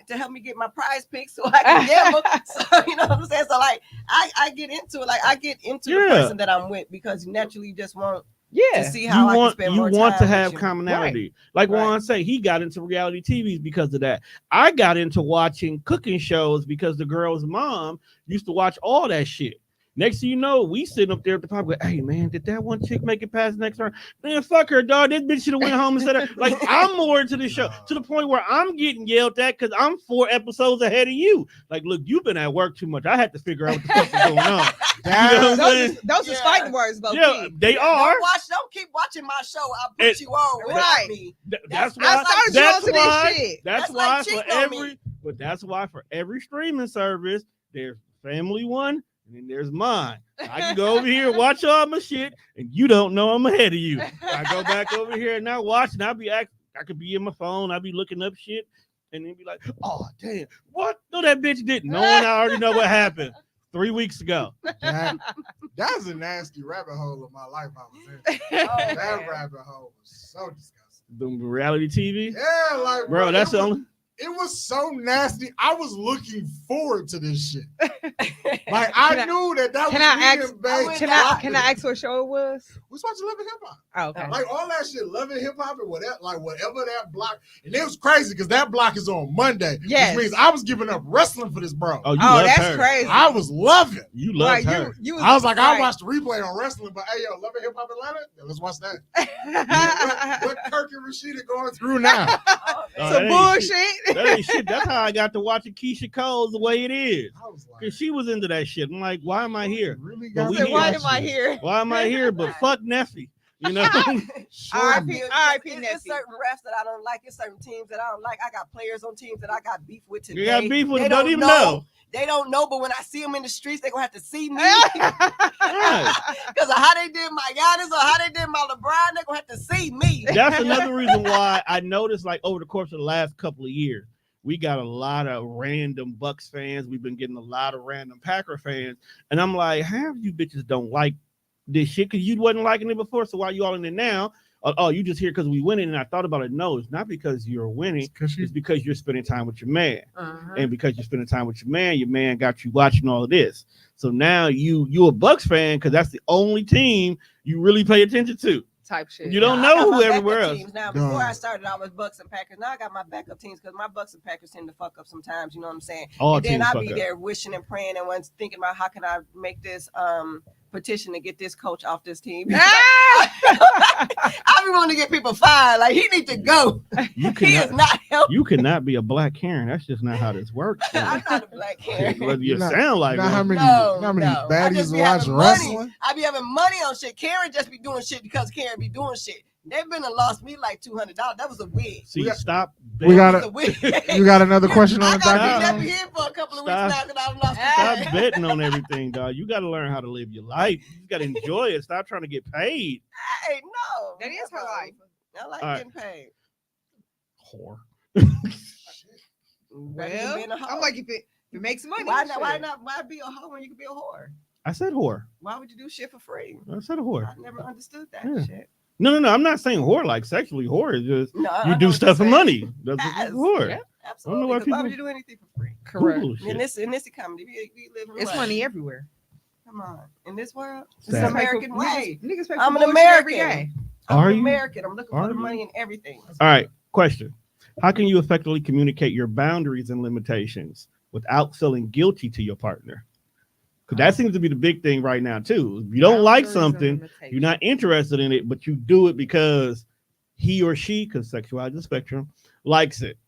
to help me get my prize picks so I can gamble. So you know what I'm saying? So like I get into it. Like I get into the person that I'm with because naturally you just want to see how I can spend more time. You want to have commonality. Right. Like Juan said, he got into reality TVs because of that. I got into watching cooking shows because the girl's mom used to watch all that shit. Next thing you know, we sitting up there at the pub. Hey man, did that one chick make it past the next round? Man, fuck her, dog. This bitch should have went home and said that. Like I'm more into the show to the point where I'm getting yelled at because I'm 4 episodes ahead of you. Like, look, you've been at work too much. I had to figure out what the fuck is going on. Those are fighting words, though. Yeah, they are. Don't keep watching my show. I'll put you on. Right. That's why. That's why for every streaming service, there's Family One. And then there's mine. I can go over here, watch all my shit, and you don't know I'm ahead of you. I go back over here and I watch, and I could be in my phone, I'll be looking up shit, and then be like, oh damn, what? No, that bitch didn't. Knowing I already know what happened 3 weeks ago. That's a nasty rabbit hole of my life I was in. That rabbit hole was so disgusting. The reality TV? Yeah, like bro, that's the only. It was so nasty. I was looking forward to this shit. Like I knew that was Can I ask what show it was? We was watching Love and Hip Hop. Oh, okay. Like all that shit, Love and Hip Hop and whatever, whatever that block. And it was crazy because that block is on Monday. Yes. Which means I was giving up wrestling for this bro. Oh, that's her. Crazy. I was loving. You loved her. I was like, I watched the replay on wrestling, but hey, yo, Love and Hip Hop Atlanta? Yeah, let's watch that. what Kirk and Rashida going through now? Some bullshit. That ain't shit. That's how I got to watching Keisha Cole's The Way It Is. Because she was into that shit. I'm like, why am I here? Why am I here? Why am I here? But fuck Neffy. You know? R.I.P. It's certain refs that I don't like. It's certain teams that I don't like. I got players on teams that I got beef with today. You got beef with them, don't even know. They don't know, but when I see them in the streets, they're going to have to see me. Because of how they did my Giannis or how they did my LeBron, they're going gonna have to see me. That's another reason why I noticed, like, over the course of the last couple of years, we got a lot of random Bucks fans. We've been getting a lot of random Packer fans. And I'm like, half you bitches don't like this shit because you wasn't liking it before. So why you all in it now? Oh, you just here because we winning. And I thought about it. No, it's not because you're winning. It's because you're spending time with your man. And because you're spending time with your man got you watching all of this. So now you a Bucks fan because that's the only team you really pay attention to. Type shit. You don't know who everywhere else. Now, before I started, I was Bucks and Packers. Now I got my backup teams because my Bucks and Packers tend to fuck up sometimes. You know what I'm saying? All and then teams I'll fuck be up. there wishing and praying and once thinking about how can I make this petition to get this coach off this team. I be wanting to get people fired. Like he need to go. He is not helping. You cannot be a black Karen. That's just not how this works. I'm not a black Karen. Whether you sound like not how one. many baddies watch wrestling. I be having money on shit. Karen just be doing shit because Karen be doing shit. They've been and lost me like $200. That was a wig. See, stop. We got you got another question on the I docket? got to be here for a couple of weeks now because I've lost Stop betting on everything, dog. You got to learn how to live your life. You got to enjoy it. Stop trying to get paid. Hey, no. That is her life. I like All getting paid. Whore. Well, I'm like, if it makes money. Why be a hoe when you can be a whore? I said whore. Why would you do shit for free? I said a whore. I never understood that shit. No. I'm not saying whore like sexually. Whore is just you I do know stuff for what money. That's Yes. whore. Yeah, I absolutely. don't know why 'Cause people would you do anything for free? Correct. Bullshit. In this economy, we live in It's what? money everywhere. Come on, in this world, it's Sad. an American way. Niggas pay for I'm an bullshit every American. day. I'm Are an you? American. I'm looking Are for the you? money and everything. All right. Question: how can you effectively communicate your boundaries and limitations without feeling guilty to your partner? Because that seems to be the big thing right now too. If you don't like Boundaries and something, limitations. you're not interested in it, but you do it because he or she, because sexuality is a spectrum, likes it.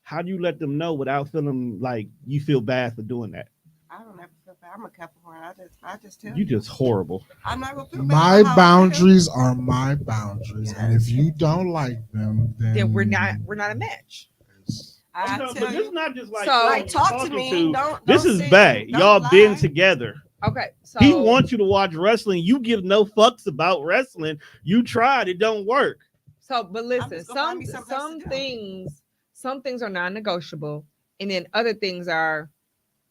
How do you let them know without feeling like you feel bad for doing that? I don't ever feel bad. I'm a Capricorn. I just tell You just horrible. I'm not gonna feel bad. My about how I boundaries are my boundaries, and Yes. if you don't like them, Then we're not a match. feel. I No, tell but this you. is not just like, So, Like, talk to talking me. Don't. This is sit, Bay. don't Y'all lie. been together. Okay, so He wants you to watch wrestling. You give no fucks about wrestling. You tried. It don't work. So, but listen, just gonna find me something else to do. some things are non-negotiable, and then other things are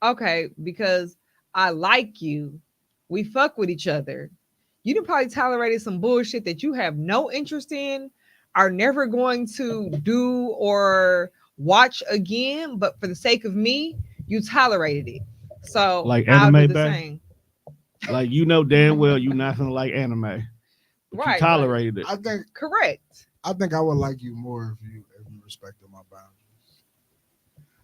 okay because I like you. We fuck with each other. You done probably tolerated some bullshit that you have no interest in, are never going to do or watch again, but for the sake of me, you tolerated it. So Like I'll anime do the back? same. Like, you know damn well you're not gonna like anime. But Right, you tolerated it. I think Correct. I would like you more if you respected my boundaries.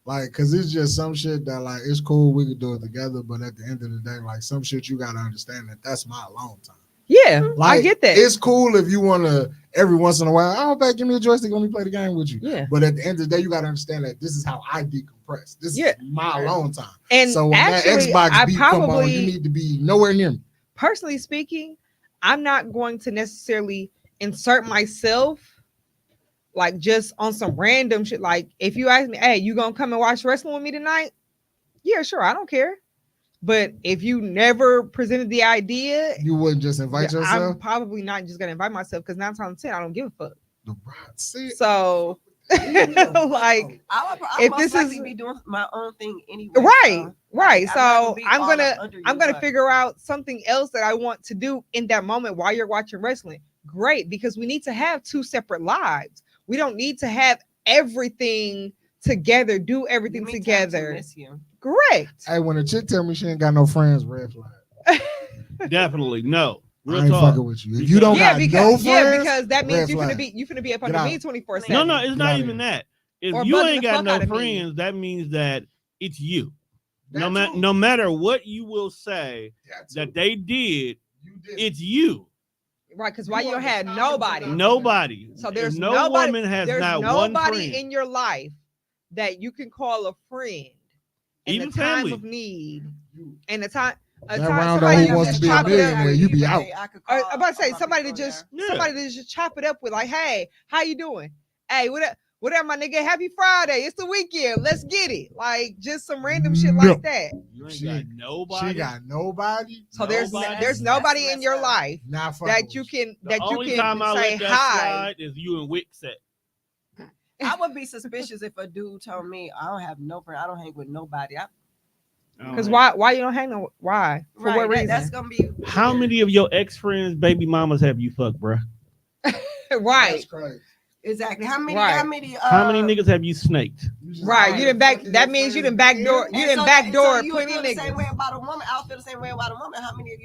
Like, cause it's just some shit that like it's cool we could do it together, but at the end of the day, like some shit you gotta understand that's my alone time. Yeah, Like, I get that. It's cool if you wanna every once in a while. Oh, babe, give me a joystick. Let me play the game with you. Yeah. But at the end of the day, you gotta understand that this is how I decompress. This Yeah. is my alone time. And So when actually, that Xbox I beat come on, probably, you need to be nowhere near me. personally speaking, I'm not going to necessarily insert myself like just on some random shit. Like if you ask me, hey, you gonna come and watch wrestling with me tonight? Yeah, sure, I don't care. But if you never presented the idea, You wouldn't just invite I'm yourself. probably not just gonna invite myself because 9 times out of 10, I don't give a fuck. See, So like I'll if most this likely is- be doing my own thing anyway. right, so, right. I'm not So be I'm all gonna up under you, I'm gonna but- figure out something else that I want to do in that moment while you're watching wrestling. Great, because we need to have two separate lives. We don't need to have everything together, do Give everything me time to together. miss you. Correct. hey, when a chick tell me she ain't got no friends, red flag. Definitely no. I Real ain't talk. fucking with you. If you don't Yeah, got because no friends, because that means red you're flag. gonna be up Get under me out. 24/7. No, it's Get not out even of that. If Or you bugging ain't the got fuck no out of me. friends, that means that it's you. That too. No matter what you will say that they did, You did. it's you. Right, because why You you don't have understand nobody. it. Nobody. So there's no nobody, woman has there's not one nobody friend. in your life that you can call a friend in Even the time family. of need. And the time, That time round somebody up to who wants just to be a chop it up. millionaire, you be out. I'm about to say all my somebody to people just there. Yeah. somebody to just chop it up with, like, hey, how you doing? Hey, Whatever, my nigga. Happy Friday. It's the weekend. Let's get it. Like just some random shit like that. You ain't She- got nobody. She got nobody. So there's Nobody. nobody in your life Not fucking that with you can The that you only time I can say let that hi. slide is you and Wick set. I would be suspicious if a dude told me I don't have no friend. I don't hang with nobody. Because why you don't hang no why? For what reason? That's gonna be How weird. many of your ex friends, baby mamas have you fucked, bruh? right. That's crazy. Exactly. How many? Right. How many niggas have you snaked? You just Right. out You didn't here back fucking that your means you friends didn't backdoor again? you And didn't so backdoor you plenty feel the same niggas. way about a woman. I feel the same way about a woman. How many of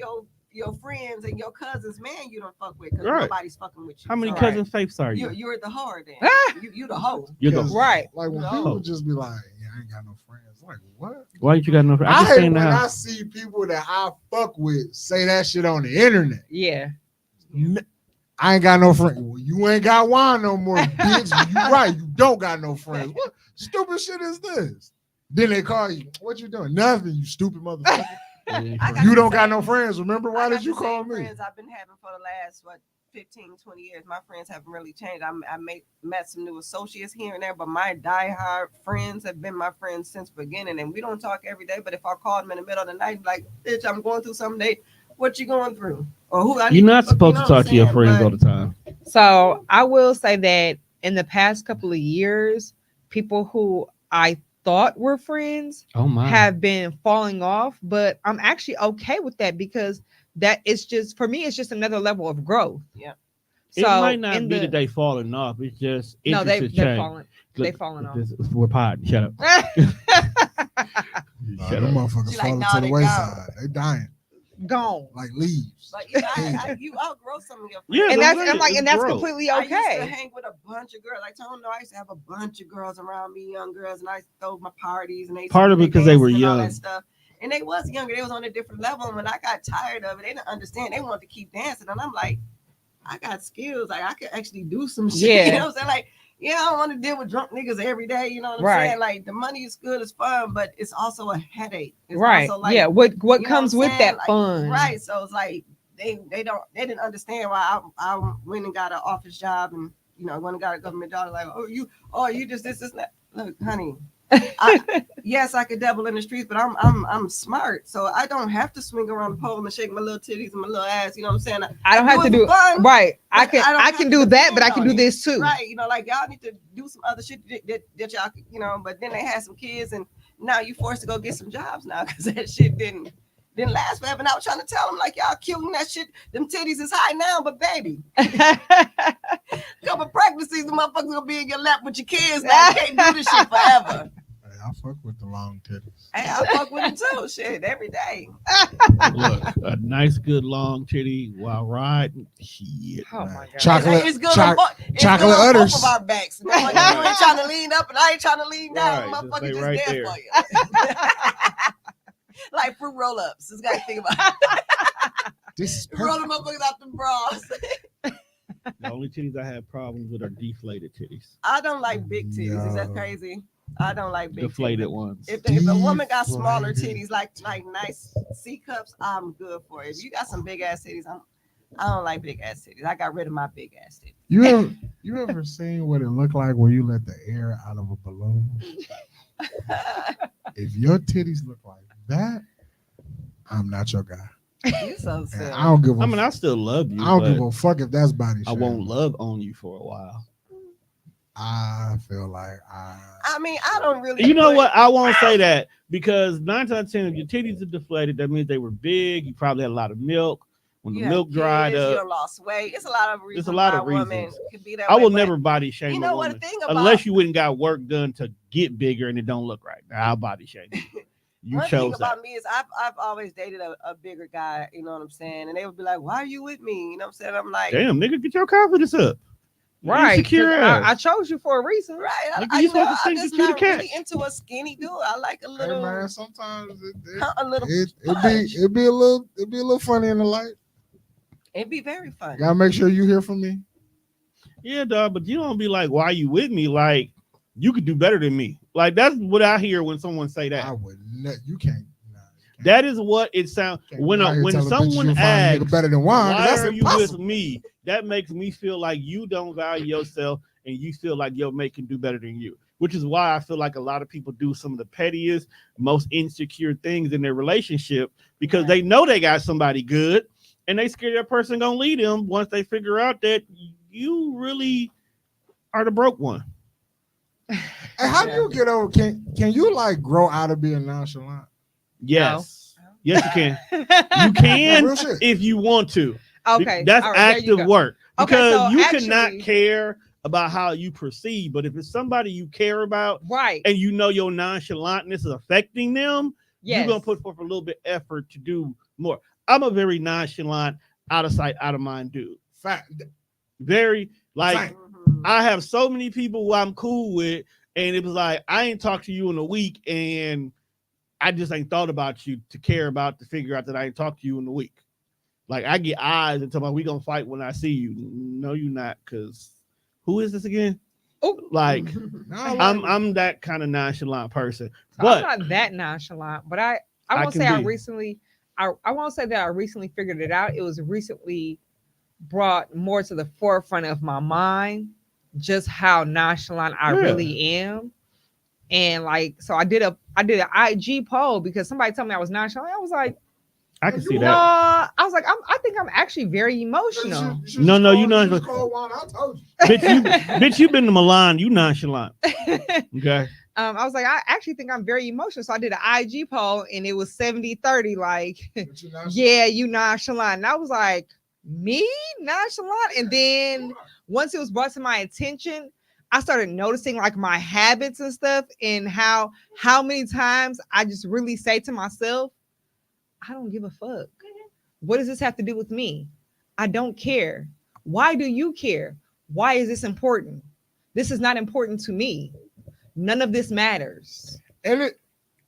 your friends and your cousins, man, you don't fuck with because Right. nobody's fucking with you. How many So, cousin faiths are you? You're the whore then. Ah! You the hoe. You're the 'Cause, Right. Like when No. people just be like, "Yeah, I ain't got no friends." Like what? Why ain't you got no friends? I I just stay hate in the when I house. see people that I fuck with say that shit on the internet. Yeah. I ain't got no friends. Well, you ain't got wine no more, bitch. You right. You don't got no friends. What stupid shit is this? Then they call you. What you doing? Nothing. You stupid motherfucker. I got You the don't got same- no friends. Remember why I did got you the call same me? Friends I've been having for the last 15, 20 years. My friends haven't really changed. Met some new associates here and there, but my diehard friends have been my friends since the beginning. And we don't talk every day, but if I call them in the middle of the night, like, bitch, I'm going through something. What you going through? Or who I need You're not fuck, supposed you to know what talk to your I'm friends saying? all the time. So I will say that in the past couple of years, people who I thought were friends Oh my. have been falling off, but I'm actually okay with that because that is just for me, it's just another level of growth. Yeah. It might not be that they falling off. It's just no, interests they're change. falling. They falling off. We're potting. Shut up. Nah, Shut them up. motherfuckers She like, falling nah, to the they wayside. They dying Gone. like leaves. But you know, you outgrow some of your friends. Yeah, And that's that's right. I'm like, It's and that's growth. completely I used to okay. hang with a bunch of girls. Like Tony, I used to have a bunch of girls around me, young girls, and I used to throw my parties and they Part of it because they were dancing and all young. that stuff. And they was younger. They was on a different level. And when I got tired of it, they didn't understand. They wanted to keep dancing, and I'm like, I got skills. Like I could actually do some shit. Yeah. You know what I'm saying? Like, yeah, I don't want to deal with drunk niggas every day. You know what I'm Right. saying? Like the money is good, it's fun, but it's also a headache. It's Right. also like, yeah. What you know comes what I'm with saying? that Like, fun? right? So it's like they didn't understand why I went and got an office job and went and got a government job. Like, you just this that. Look, honey, yes, I could dabble in the streets, but I'm smart, so I don't have to swing around the pole and shake my little titties and my little ass. You know what I'm saying? I don't have to it do for fun, right. I but I don't I have can to do that, depend but I can on do it. this too. Right? Like y'all need to do some other shit that y'all But then they had some kids, and now you forced to go get some jobs now because that shit didn't last forever. And I was trying to tell them like y'all killing that shit. Them titties is high now, but baby, couple pregnancies, the motherfuckers gonna be in your lap with your kids. Now you can't do this shit forever. Hey, I fuck with the long titties. Hey, I fuck with them too. Shit, every day. Look, a nice, good long titty while riding. Shit. Oh my god. Chocolate, It's good choc- on, it's chocolate good on udders. both of our backs. You ain't trying to lean up and I ain't trying to lean down. Right, just Motherfucker lay just right there there. for you. Like fruit roll-ups. Just gotta think about it. This is Roll perfect. them motherfuckers out the bras. The only titties I have problems with are deflated titties. I don't like big titties. Is that No. crazy? I don't like big Deflated titties. ones. If a woman got smaller Deflated. titties, like nice C cups, I'm good for it. If you got some big ass titties, I don't like big ass titties. I got rid of my big ass titties. You ever seen what it looked like when you let the air out of a balloon? If your titties look like that, I'm not your guy. You so And silly. I don't give a I mean, I still love you. I don't but give a fuck if that's body I shape. won't love on you for a while. I feel like I mean, I don't really. You know put- what? I won't say that because 9 times out of 10, if your titties are deflated, that means they were big. You probably had a lot of milk. When the You have milk dried kids, You up, done lost weight. It's a lot of reasons. a lot why of a woman reasons. could be that I way, will but never body shame You a know what woman the thing about unless you went and got work done to get bigger and it don't look right. Now, I'll body shame you. You one thing chose that. about me is I've always dated a bigger guy. You know what I'm saying? And they would be like, "Why are you with me?" You know what I'm saying? I'm like, Damn, nigga, get your confidence up. You Right. insecure 'cause ass. I chose you for a reason. right? Nigga, I, you you supposed know, to I'm think just that you the not cat. really into a skinny dude. I like a hey little, man, sometimes a little. it'd be a little funny in the light. It'd be very fun. Gotta make sure you hear from me. Yeah, dog, but you don't be like, why you with me? Like, you could do better than me. Like, that's what I hear when someone say that. I would not. You can't. Nah, you That is what it sounds can't when be out here when telling bitches someone you'll find a nigga asks, better than wine. 'cause why that's are you impossible. with me? that makes me feel like you don't value yourself and you feel like your mate can do better than you. Which is why I feel like a lot of people do some of the pettiest, most insecure things in their relationship because they know they got somebody good and they scared that person gonna lead them once they figure out that you really are the broke one. Hey, how do you get over? Can you like grow out of being nonchalant? Yes. No. Yes, you can. You can if you want to. Okay. That's active work. Because so you actually, cannot care about how you perceive, but if it's somebody you care about, right, and you know your nonchalantness is affecting them, you're gonna put forth a little bit of effort to do more. I'm a very nonchalant, out of sight, out of mind dude. Fact. Very like I have so many people who I'm cool with, and it was like I ain't talked to you in a week, and I just ain't thought about you to care about to figure out that I ain't talked to you in a week. Like I get eyes and tell me we gonna fight when I see you. No, you're not, because who is this again? Oh, like I'm that kind of nonchalant person. So but I'm not that nonchalant, but I won't say I won't say that I recently figured it out. It was recently brought more to the forefront of my mind just how nonchalant I really am. And like, so I did an IG poll because somebody told me I was nonchalant. I was like, I can see that. I was like, I think I'm actually very emotional. No, you know, bitch, you've been to Milan. You nonchalant. Okay. I was like, I actually think I'm very emotional. So I did an IG poll and it was 70-30. Like, yeah, you nonchalant. And I was like, me nonchalant? And then once it was brought to my attention, I started noticing like my habits and stuff and how many times I just really say to myself, I don't give a fuck. What does this have to do with me? I don't care. Why do you care? Why is this important? This is not important to me. None of this matters. And it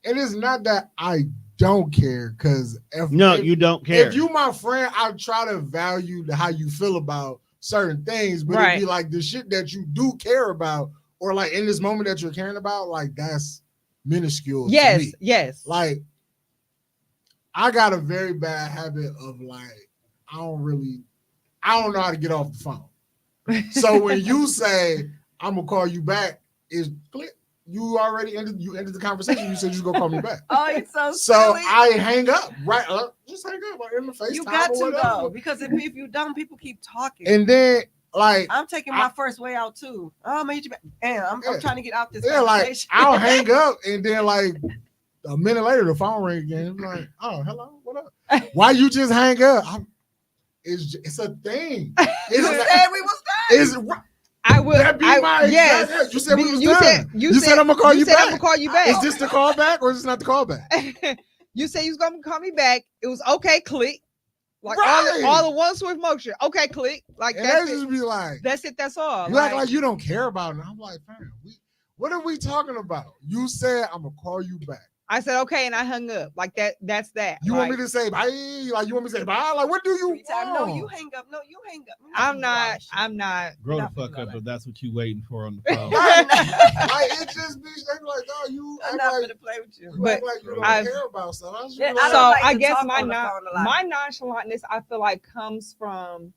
is not that I don't care, because you don't care. If you my friend, I try to value how you feel about certain things, but it'd be like the shit that you do care about, or like in this moment that you're caring about, like that's minuscule. Yes, to me. Yes. Like I got a very bad habit of like I don't know how to get off the phone. So when you say I'm gonna call you back, is click. You already ended the conversation. You said you're gonna call me back. Oh, it's so silly. I hang up. Right. Just hang up in the face. You got to though, because if you don't, people keep talking. And then like I'm taking my first way out too. Oh, I made you back. Damn, I'm trying to get out this conversation. Like I'll hang up and then like a minute later the phone ring again. I'm like, oh, hello, what up? Why you just hang up? It's a thing. You said we was done. I will. Yes. You said we was done. You said I'm gonna call you back. I'm gonna call you back. Is this the call back or is this not the call back? You said you was gonna call me back. It was okay. Click. Like all the one swift motion. Okay, click. Like and that's just be like, that's it. That's all. You act like you don't care about it. I'm like, fam, what are we talking about? You said I'm gonna call you back. I said okay, and I hung up. Like that. That's that. You want me to say bye? Like you want me to say bye? Like what do you want? No, you hang up. No, you hang up. I'm not. Grow the fuck up if that's what you waiting for on the phone. Like it just be like, oh, you. I'm not gonna play with you. But like you don't care about stuff. I guess my nonchalantness, I feel like comes from,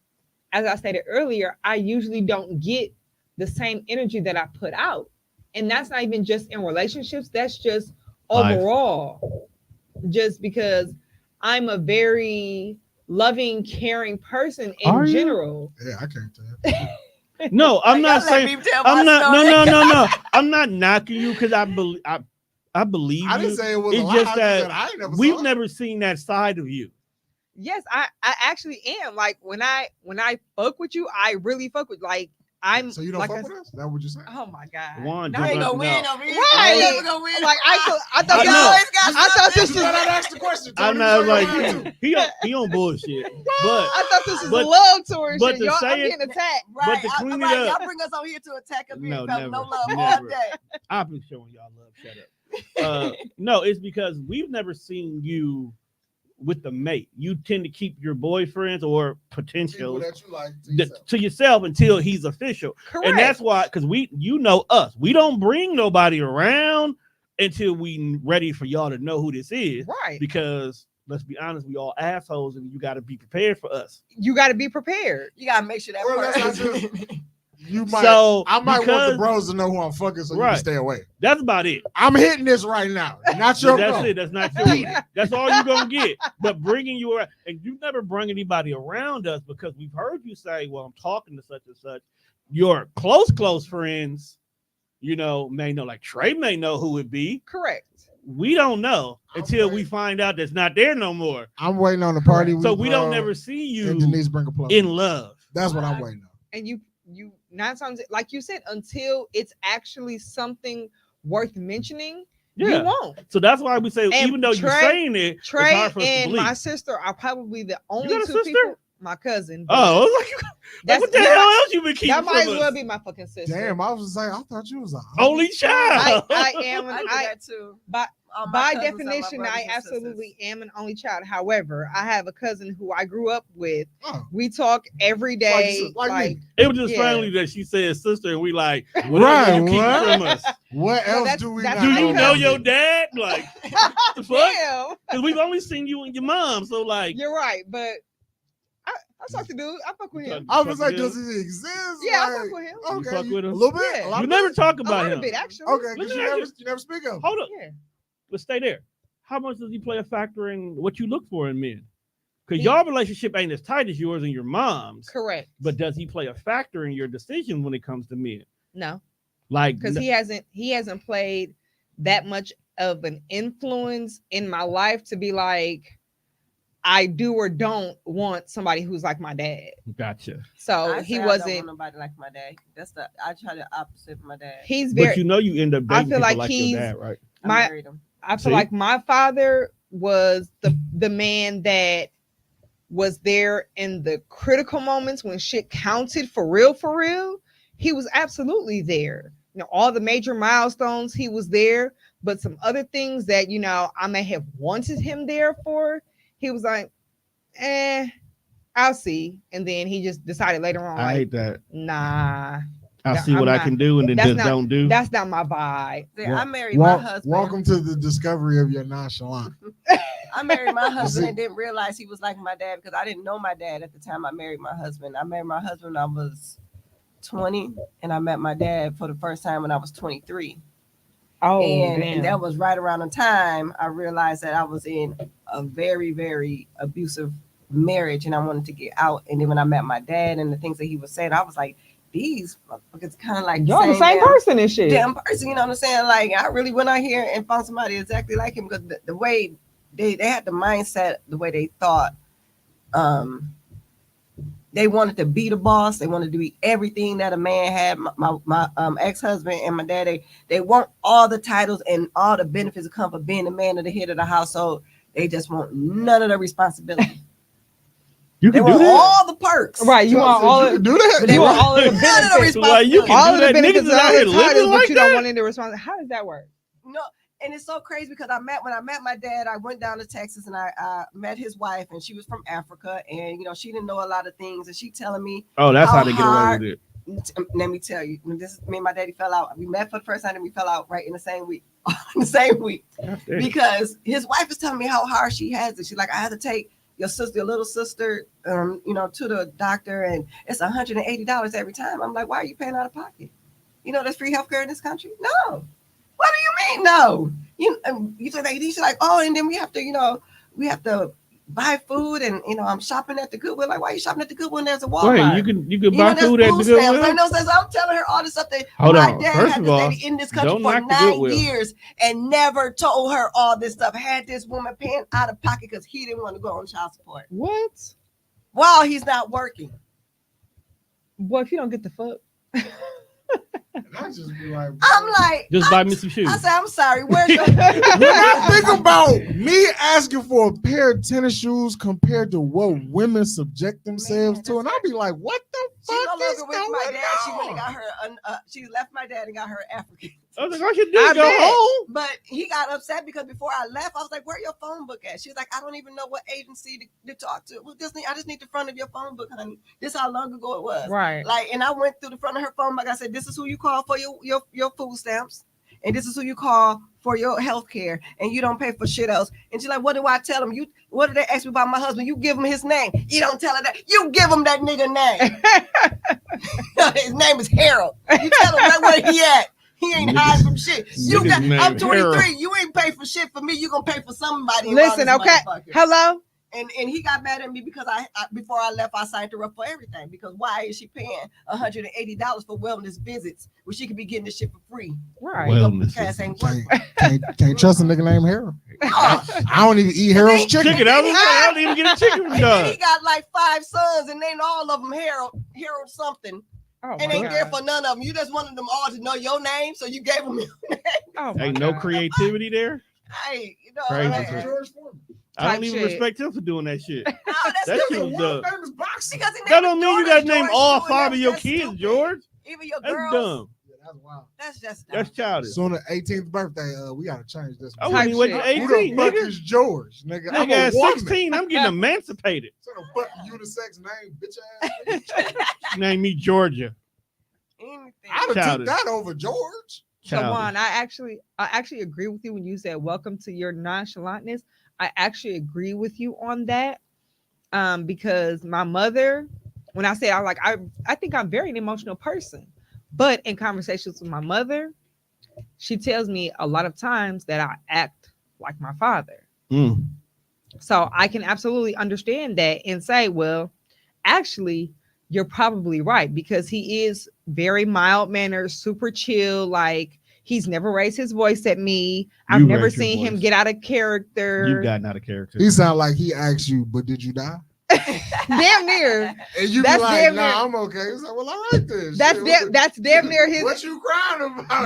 as I stated earlier, I usually don't get the same energy that I put out, and that's not even just in relationships. That's just overall, just because I'm a very loving, caring person in general. Yeah, I can't tell. No, I'm not saying. I'm not. No. I'm not knocking you because I believe. I believe. I didn't say it was. It's just that we've never seen that side of you. Yes, I actually am. Like when I fuck with you, I really fuck with like. So you don't fuck with us? That's what you're saying? Oh my god! I ain't gonna win over here. Right? Never gonna win. Like I thought this was. I asked the question. I'm not like he on bullshit. But I thought this was a love tour. But y'all, I'm getting attacked. Right. But to clean it up, y'all bring us over here to attack us. No, never. No love never. all day. I've been showing y'all love. Shut up. No, it's because we've never seen you with the mate. You tend to keep your boyfriends or potentials to yourself until he's official. Correct. And that's why, because you know us, we don't bring nobody around until we ready for y'all to know who this is. Right. Because let's be honest, we all assholes, and you got to be prepared for us. You got to be prepared. You gotta make sure that Well, that's not person. You might. So, I might want because- the bros to know who I'm fucking, so you Right. can stay away. That's about it. I'm hitting this right now. Not your That's bro. it. That's not your. That's all you're gonna get. But bringing you around, and you never bring anybody around us because we've heard you say, "Well, I'm talking to such and such." Your close friends, may know. Like Trey may know who it be. Correct. We don't know I'm until we waiting. find out that's not there no more. I'm waiting on the party. So we don't never see and you Denise bring a plug. in love. That's what I'm waiting on. And you 9 times, like you said, until it's actually something worth mentioning, Yeah. you won't. So that's why we say, And even though you're Trey- saying it, it's Trey hard for us to and believe. my sister are probably the only got a two sister? people. My cousin. but Oh, I was like, what the hell else you been keeping that might from as well us? be my fucking sister. Damn, I was saying, I thought you was a Only child. I am. I do I that too. by All my by cousins are my definition, brothers I and absolutely sisters. am an only child. However, I have a cousin who I grew up with. Oh. We talk every day. Like me. It was just Yeah. funny that she said sister, and we like, what Right, else you keep what? from us? What Well, else that's- do we that's not Do my you know cousin. your dad? Like, the fuck? Damn, Because we've only seen you and your mom. So, like, you're right, but I talk to dude. I fuck with him. I was Fuck like, him. does he exist? Yeah, I Like, fuck with him. You Okay, fuck with him? a little bit. Yeah. A lot you of never bit? talk A about little him. bit, actually. Okay, Let because me you ask never, you never speak of. Hold up. Yeah. Let's stay there. How much does he play a factor in what you look for in men? Because He- y'all relationship ain't as tight as yours and your mom's. Correct. But does he play a factor in your decision when it comes to men? No, Like, because he hasn't played that much of an influence in my life to be like, I do or don't want somebody who's like my dad. gotcha. So I he say I don't want wasn't. nobody like my dad. I try the opposite of my dad. He's But very. you end up I dating feel people like like he's- your dad, right? I my- married him. I feel See? like my father was the man that was there in the critical moments when shit counted for real, for real. He was absolutely there. All the major milestones, he was there. But some other things that, I may have wanted him there for, he was like, I'll see. And then he just decided later on, I like, hate that. nah, I see what I'm I not- can do and then that's just not- don't do. that's not my vibe. See, Wel- I married my husband. Welcome to the discovery of your nonchalant. I married my husband and didn't realize he was like my dad because I didn't know my dad at the time I married my husband. I married my husband when I was 20, and I met my dad for the first time when I was 23. Oh, And that was right around the time I realized that I was in a very, very abusive marriage and I wanted to get out. And then when I met my dad and the things that he was saying, I was like, these motherfuckers kind of like y'all the same person and shit. damn person, you know what I'm saying? Like, I really went out here and found somebody exactly like him because the way they had the mindset, the way they thought, they wanted to be the boss. They wanted to be everything that a man had. My ex-husband and my dad, they want all the titles and all the benefits that come for being the man of the head of the household. They just want none of the responsibility. You They can do want that. all the perks. Right, you want all you of can do that. But they you want want all of the none of the benefits. Like, you can All do of the that. benefits Niggas and out all here the living titles, like but you don't that. want any responsibility. How does that work? No, and it's so crazy because when I met my dad, I went down to Texas and I met his wife, and she was from Africa, and she didn't know a lot of things, and she telling me, Oh, that's How how they get away hard- with it. let me tell you, me and my daddy fell out. We met for the first time and we fell out right in the same week. In the same week. God damn. Because his wife is telling me how hard she has it. She's like, I had to take your little sister, to the doctor, and it's $180 every time. I'm like, why are you paying out of pocket? There's free healthcare in this country. No. What do you mean? No. You say that she's like, oh, and then we have to buy food, and I'm shopping at the Goodwill. Like, why are you shopping at the Goodwill when there's a Walmart? Wait, you can buy there's food at the food stamps. Goodwill? So I'm telling her all this stuff that Hold my on. dad First had of this all, lady in this country don't for knock the 9 Goodwill. years and never told her all this stuff. Had this woman paying out of pocket because he didn't want to go on child support What? while he's not working. Boy, if you don't get the fuck. I just be like, I'm like, Just buy me some shoes. I said, I'm sorry. Where's your? when I think about me asking for a pair of tennis shoes compared to what women subject themselves to, and I'll be like, what the She's fuck no is longer going with my dad. She went and on? got her. She left my dad and got her African. I was like, all you do I is go bet. home. But he got upset because before I left, I was like, "Where your phone book at?" She was like, "I don't even know what agency to talk to." Well, I just need the front of your phone book, honey. This is how long ago it was. Right. Like, and I went through the front of her phone book. I said, "This is who you call for your food stamps. and this is who you call for your health care, and you don't pay for shit else. And she's like, what do I tell them? What do they ask me about my husband? You give him his name. You don't tell her that. You give him that nigga name. His name is Harold. You tell him right where he at. He ain't hiding from shit. I'm 23. Harold. You ain't pay for shit for me. You gonna pay for somebody. Listen, okay. Hello. And he got mad at me because I before I left, I signed her up for everything. Because why is she paying $180 for wellness visits when she could be getting this shit for free? Right. Wellness. Can't trust a nigga named Harold. I don't even eat Harold's chicken. I don't even get a chicken from dog. He got like 5 sons, and ain't all of them Harold something. Oh, and ain't there for none of them. You just wanted them all to know your name, so you gave them your name. Ain't no creativity there. Hey, you know, crazy. Like, I don't even respect him for doing that shit. No, that shit was dumb. That don't mean you got to name all 5 of your kids, George. Even your that's girls. Dumb. Yeah, that's wild. That's just dumb. That's childish. So on the 18th birthday, we gotta change this. I wouldn't even wait to 18. Who the fuck is George, nigga? Nigga, at 16, I'm getting emancipated. So the fucking unisex name, bitch ass. Name me Georgia. I would took that over George. So Juan, I actually agree with you when you said welcome to your nonchalantness. I actually agree with you on that. Because my mother, when I say I think I'm very an emotional person, but in conversations with my mother, she tells me a lot of times that I act like my father. Mm. So I can absolutely understand that and say, well, actually, you're probably right, because he is very mild mannered, super chill. Like, he's never raised his voice at me. I've never seen him get out of character. You've gotten out of character. He sound like he asked you, but did you die? Damn near. And you be like, nah, I'm okay. He's like, well, I like this. That's damn near his. What you crying about?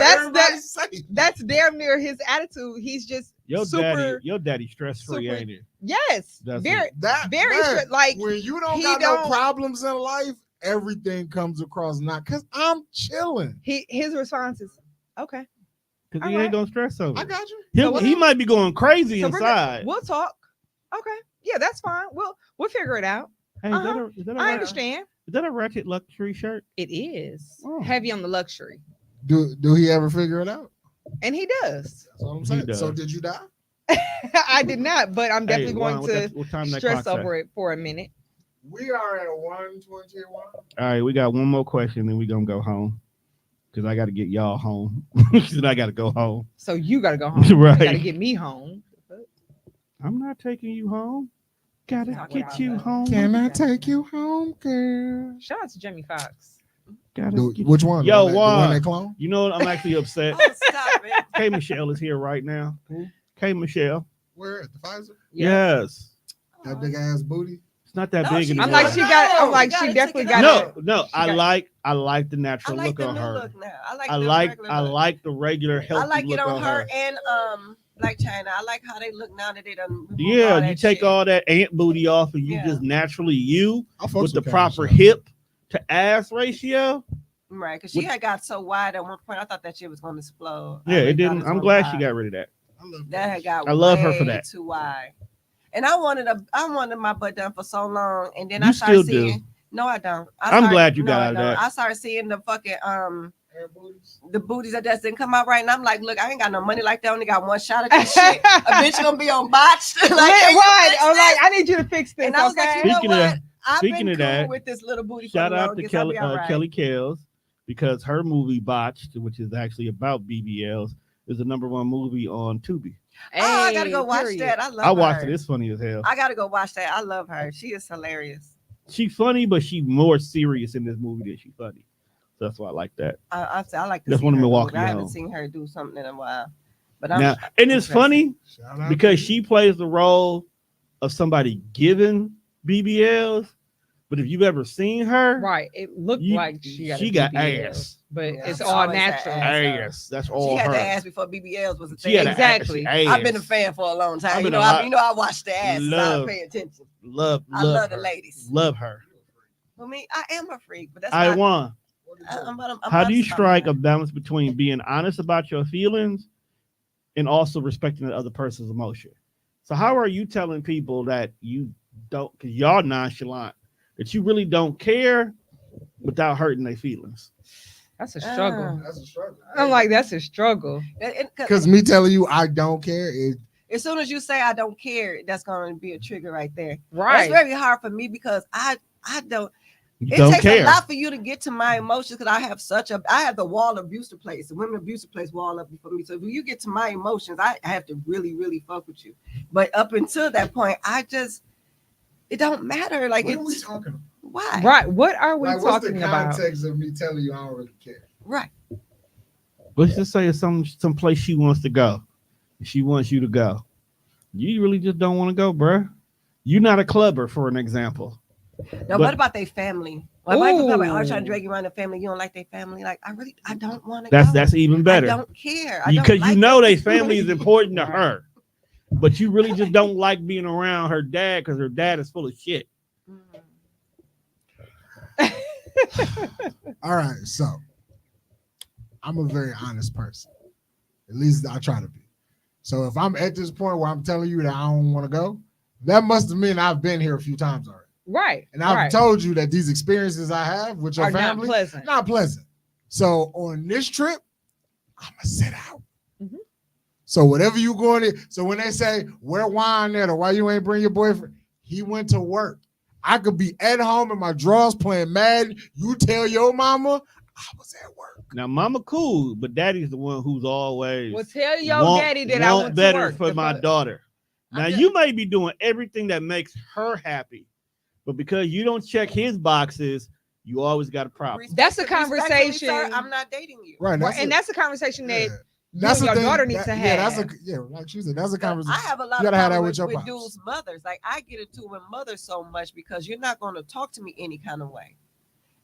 That's damn near his attitude. He's just your daddy stress free, ain't it? Yes, that's very man, stress. Like, when you don't got no problems in life, everything comes across not because I'm chilling. His response is okay. Because he ain't gonna stress over. I got you. He might be going crazy inside. We'll talk. Okay. Yeah, that's fine. We'll figure it out. Hey, is that I understand. Is that a Ratchet luxury shirt? It is. Oh. Heavy on the luxury. Do he ever figure it out? And he does. That's what I'm saying. So did you die? I did not, but I'm definitely going to stress over it for a minute. We are at 1:21. All right, we got one more question, then we're gonna go home. Because I gotta get y'all home. Because I gotta go home. So you gotta go home. Right. You gotta get me home. I'm not taking you home. Gotta get you home. Can I take you home, girl? Shout out to Jamie Foxx. Which one? Yo, the one they clone? You know what? I'm actually upset. Stop it. K Michelle is here right now. Who? K Michelle. Where at the Pfizer? Yes. That big ass booty. It's not that big anymore. I'm like she definitely got it. No. I like the natural look on her. Look now. I like the regular healthy look on her. I like it on her and Black China. I like how they look now that they done. Yeah, you take all that ant booty off and you just naturally with the proper hip to ass ratio. Right, because she had got so wide at one point. I thought that shit was going to explode. Yeah, it didn't. I'm glad she got rid of that. That had got. I love her for that. Too wide. And I wanted my butt done for so long, and then I started seeing. No, I don't. I'm glad you got out of that. I started seeing the fucking the booties that just didn't come out right, and I'm like, look, I ain't got no money like that. I only got one shot at this shit. A bitch gonna be on botched. Right? I'm like, I need you to fix this. And I was like, you know what? Speaking of that, with this little booty. Shout out to Kelly Kells, because her movie Botched, which is actually about BBLs, is the #1 movie on Tubi. Hey, I gotta go watch that. I watched it. It's funny as hell. I gotta go watch that. I love her. She is hilarious. She's funny, but she's more serious in this movie than she's funny. So that's why I like that. I like to that's see one of her Milwaukee. I haven't seen her do something in a while. But now, and it's funny because she plays the role of somebody giving BBLs. But if you've ever seen her, right, it looked like she got ass, but it's all natural. Ass. That's all her. She had the ass before BBLs was a thing. Exactly. I've been a fan for a long time. I watched the ass. So I pay attention. I love the ladies. Love her. For me, I am a freak, but that's I won. How do you strike a about balance between being honest about your feelings and also respecting the other person's emotion? So how are you telling people that you don't, because y'all nonchalant, that you really don't care without hurting their feelings? That's a struggle. That's a struggle. I'm like, that's a struggle. Because me telling you I don't care, as soon as you say I don't care, that's going to be a trigger right there. Right. It's very hard for me because I don't. You It don't takes care. a lot for you to get to my emotions because I have the wall of abuse to place, the women abuse to place wall up for me. So when you get to my emotions, I have to really, really fuck with you. But up until that point, it don't matter. Like, what are we talking about? Why? Right. What are we Like, talking what's the about? context of me telling you I don't really care? Right. Let's just say it's some place she wants to go. She wants you to go. You really just don't want to go, bruh. You're not a clubber, for an example. Now, what about their family? Like, people like, trying to drag you around the family. You don't like their family. Like, I don't want to go. That's even better. I don't care. Because you know their family is important to her. But you really just don't like being around her dad because her dad is full of shit. All right, so I'm a very honest person. At least I try to be. So if I'm at this point where I'm telling you that I don't want to go, that must have meant I've been here a few times already. Right. And I've told you that these experiences I have with your family not pleasant. So on this trip, I'm gonna sit out. Mm-hmm. So whatever you going to, so when they say where wine at or why you ain't bring your boyfriend, he went to work. I could be at home in my drawers playing Madden. You tell your mama I was at work. Now, mama cool, but daddy's the one who's always. Well, tell your daddy that I went better to work for my daughter. Now, you may be doing everything that makes her happy, but because you don't check his boxes, you always got a problem. That's a conversation. Sir, I'm not dating you. Right. That's a conversation that that's your daughter needs to have. Like she said, that's a conversation. I have a lot of problems with dudes' mothers. Like, I get into it with mothers so much because you're not going to talk to me any kind of way.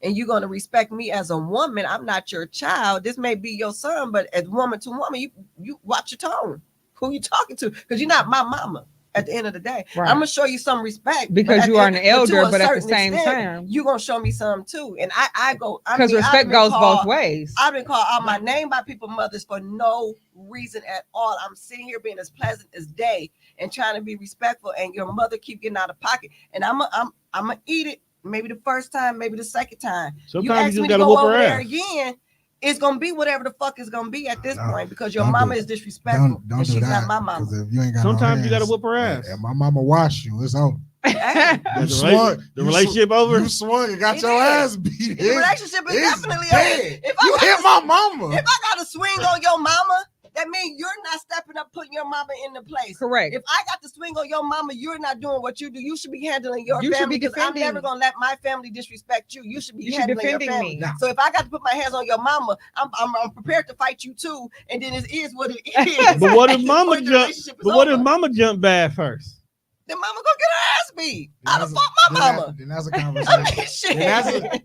And you're going to respect me as a woman. I'm not your child. This may be your son, but as woman to woman, you watch your tone. Who you talking to? Because you're not my mama at the end of the day. Right. I'm going to show you some respect. Because you are an elder, but at the same time, you're going to show me some too. And I go. Because respect goes both ways. I've been called out my name by people mothers for no reason at all. I'm sitting here being as pleasant as day and trying to be respectful, and your mother keep getting out of pocket. And I'm going to eat it. Maybe the first time, maybe the second time. Sometimes you ask you me just to gotta go whoop over her there ass. again, it's gonna be whatever the fuck is gonna be at this point because your mama is disrespectful. Don't and do she's that, not my mama. If you ain't got sometimes you gotta whoop her ass. And my mama wash you. It's over. The relationship over. You swung and got your ass beat. The relationship is definitely over. If you hit my mama, if I got to swing on your mama, that means you're not stepping up, putting your mama in the place. Correct. If I got to swing on your mama, you're not doing what you do. You should be handling your family. Should be defending. I'm never gonna let my family disrespect you. You should be handling your family. Me. So if I got to put my hands on your mama, I'm prepared to fight you too. And then it is what it is. But what if mama jump? But what if mama jump bad first? Then mama gonna get her ass beat. I done fought my mama. Then that's a conversation.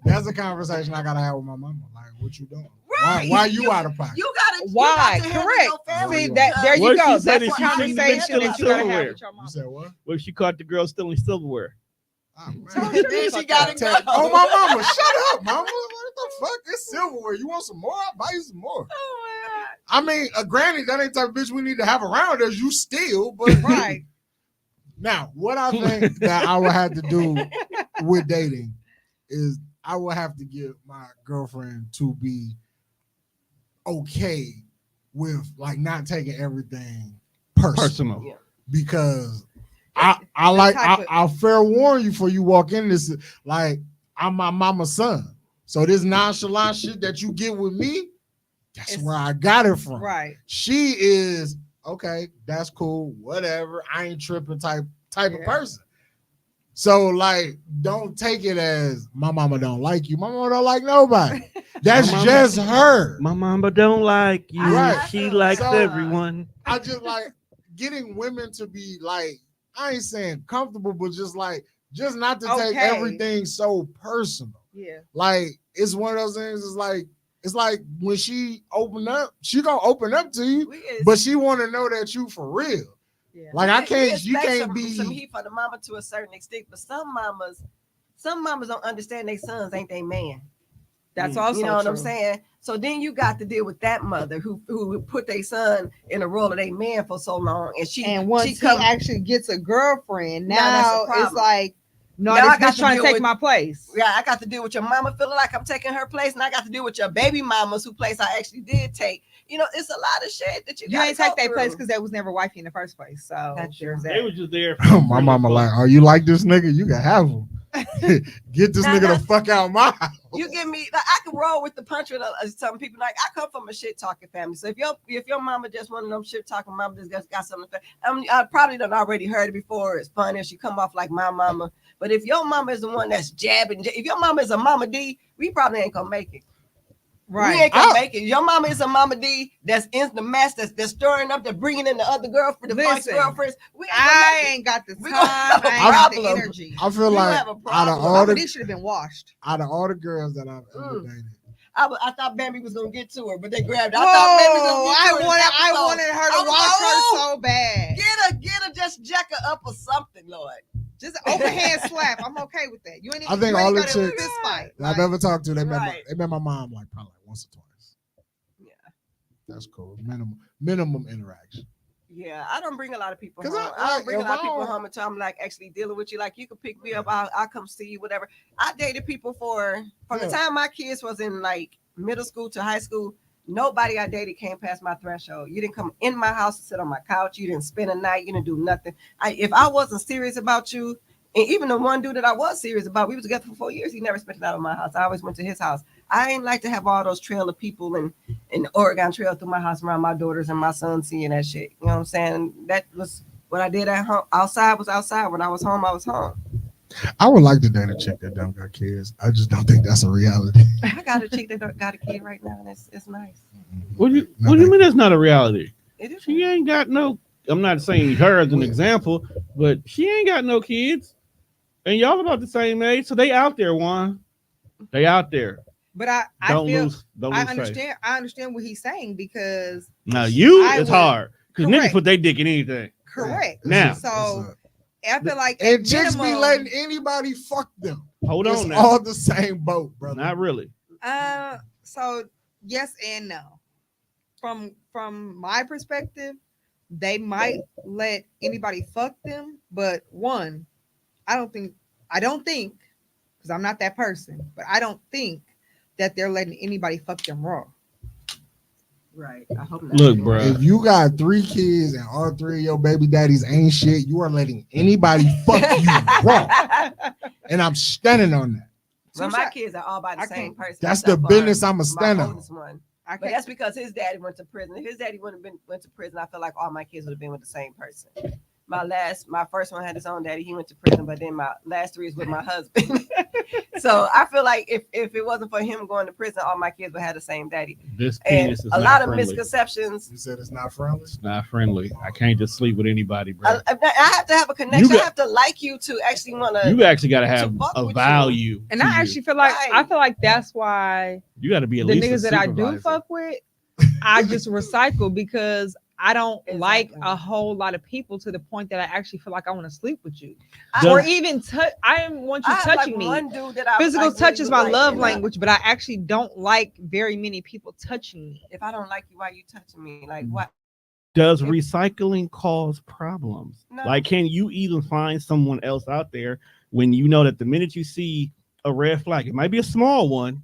That's a conversation I gotta have with my mama. Like, what you doing? Right. Why you out of pocket? You gotta. Why? You Correct. See that? There you go. That's a conversation that you gotta have with your mama. You said what? What if she caught the girl stealing silverware? Oh, then she gotta go. Oh, my mama, shut up, mama. What the fuck? It's silverware. You want some more? I'll buy you some more. Oh my god. I mean, a granny, that ain't the type of bitch we need to have around us. You steal, but right. Now, what I think that I would have to do with dating is I would have to get my girlfriend to be okay with like not taking everything personal. Yeah. Because I'll fair warn you before you walk in this, like, I'm my mama's son. So this nonchalant shit that you get with me, that's where I got it from. Right. She is okay, that's cool, whatever. I ain't tripping type of person. So like, don't take it as my mama don't like you. My mama don't like nobody. That's just her. My mama don't like you. Right. She likes everyone. I just like getting women to be like, I ain't saying comfortable, but just not to take everything so personal. Yeah. Like, it's one of those things. It's like when she open up, she gonna open up to you, but she want to know that you for real. Yeah. Like, I can't. You can't be some heat for the mama to a certain extent, but some mamas don't understand their sons ain't they man. That's also you know what true. I'm saying. So then you got to deal with that mother who put their son in a role of a man for so long, and once she actually gets a girlfriend, now it's like No, Now I this got bitch to trying to deal take with- my place. Yeah, I got to deal with your mama feeling like I'm taking her place, and I got to deal with your baby mamas who place I actually did take. You know, it's a lot of shit that you You gotta ain't go take their through. place because they was never wifey in the first place. So That's true. there's They that. was just there. My mama like, oh, you like this nigga? You can have him. Get this Now, nigga the fuck out my house. You give me, like, I can roll with the punch with some people. Like, I come from a shit talking family, so if your mama just one of them shit talking mama just got something to say, I probably done already heard it before. It's funny if she come off like my mama. But if your mama is the one that's jabbing, if your mama is a mama D, we probably ain't gonna make it. Right. We ain't gonna make it. Your mama is a mama D that's in the mess, that's stirring up, that's bringing in the other girlfriend, the vice Listen, girlfriends. We ain't I ain't got the We time. gonna have a I ain't got the problem. energy. I feel We like have a out of problem. all Both the of these should have been washed. girls that I've ever dated, I thought Bambi was gonna get to her, but they grabbed her. Whoa, I thought Bambi was gonna get to I her. wanted her I to was watch like, her "Ooh, so bad. Get her, just jack her up or something, Lord. Just open hand slap. I'm okay with that. You ain't even I think you ain't all the gotta do a chicks fist fight. that I've Like, ever talked to, they Right. met my mom like probably once or twice. Yeah. That's cool. Minimum interaction. Yeah, I don't bring a lot of people 'Cause home. I- I don't bring a if lot of I people don't- home until I'm like actually dealing with you. Like you can pick me up, I'll come see you, whatever. I dated people from the time my kids was in like middle school to high school. Nobody I dated came past my threshold. You didn't come in my house to sit on my couch. You didn't spend a night. You didn't do nothing. If I wasn't serious about you, and even the one dude that I was serious about, we was together for 4 years. He never spent it out of my house. I always went to his house. I ain't like to have all those trail of people and Oregon Trail through my house around my daughters and my son seeing that shit. You know what I'm saying? That was what I did at home. Outside was outside. When I was home, I was home. I would like to date a chick that don't got kids. I just don't think that's a reality. I got a chick that got a kid right now, and it's nice. What do you mean that's not a reality? It is. She ain't got no. I'm not saying her as an example, but she ain't got no kids, and y'all about the same age, so they out there. They out there. but I Don't feel lose. Don't I lose faith. understand. I understand what he's saying because Now you, I it's would- hard because niggas correct. put their dick in anything. correct. Now. So I feel like And at chicks be minimum, letting anybody fuck them. Hold It's on now. all the same boat, brother. Not really. So yes and no. From my perspective, they might let anybody fuck them, but one, I don't think because I'm not that person, but I don't think that they're letting anybody fuck them raw. Right. I hope not. Look, bro. If you got 3 kids and all 3 of your baby daddies ain't shit, you are letting anybody fuck you raw. And I'm standing on that. Well, my kids are all by the I same can't- person. That's the except for business I'ma my stand on. oldest one. I But can't. that's because his daddy went to prison. If his daddy went to prison, I feel like all my kids would have been with the same person. My first one had his own daddy. He went to prison, but then my last 3 is with my husband. So I feel like if it wasn't for him going to prison, all my kids would have the same daddy. This And penis is a not lot of friendly. misconceptions. You said it's not friendly? It's not friendly. I can't just sleep with anybody, bro. I have to have a connection. You got- I have to like you to actually want to. You actually got to have fuck a with value. And to I you. actually feel like Right. that's why You got to be at the least niggas a that I do supervisor. fuck with, I just recycle because I don't like Exactly. a whole lot of people to the point that I actually feel like I want to sleep with you, I- or even touch. I want you I have, like, touching me. one dude that I Physical like, touch really is do my like, love and I- language, but I actually don't like very many people touching me. If I don't like you, why you touching me? Like what? Does recycling cause problems? No. Like, can you even find someone else out there when you know that the minute you see a red flag, it might be a small one,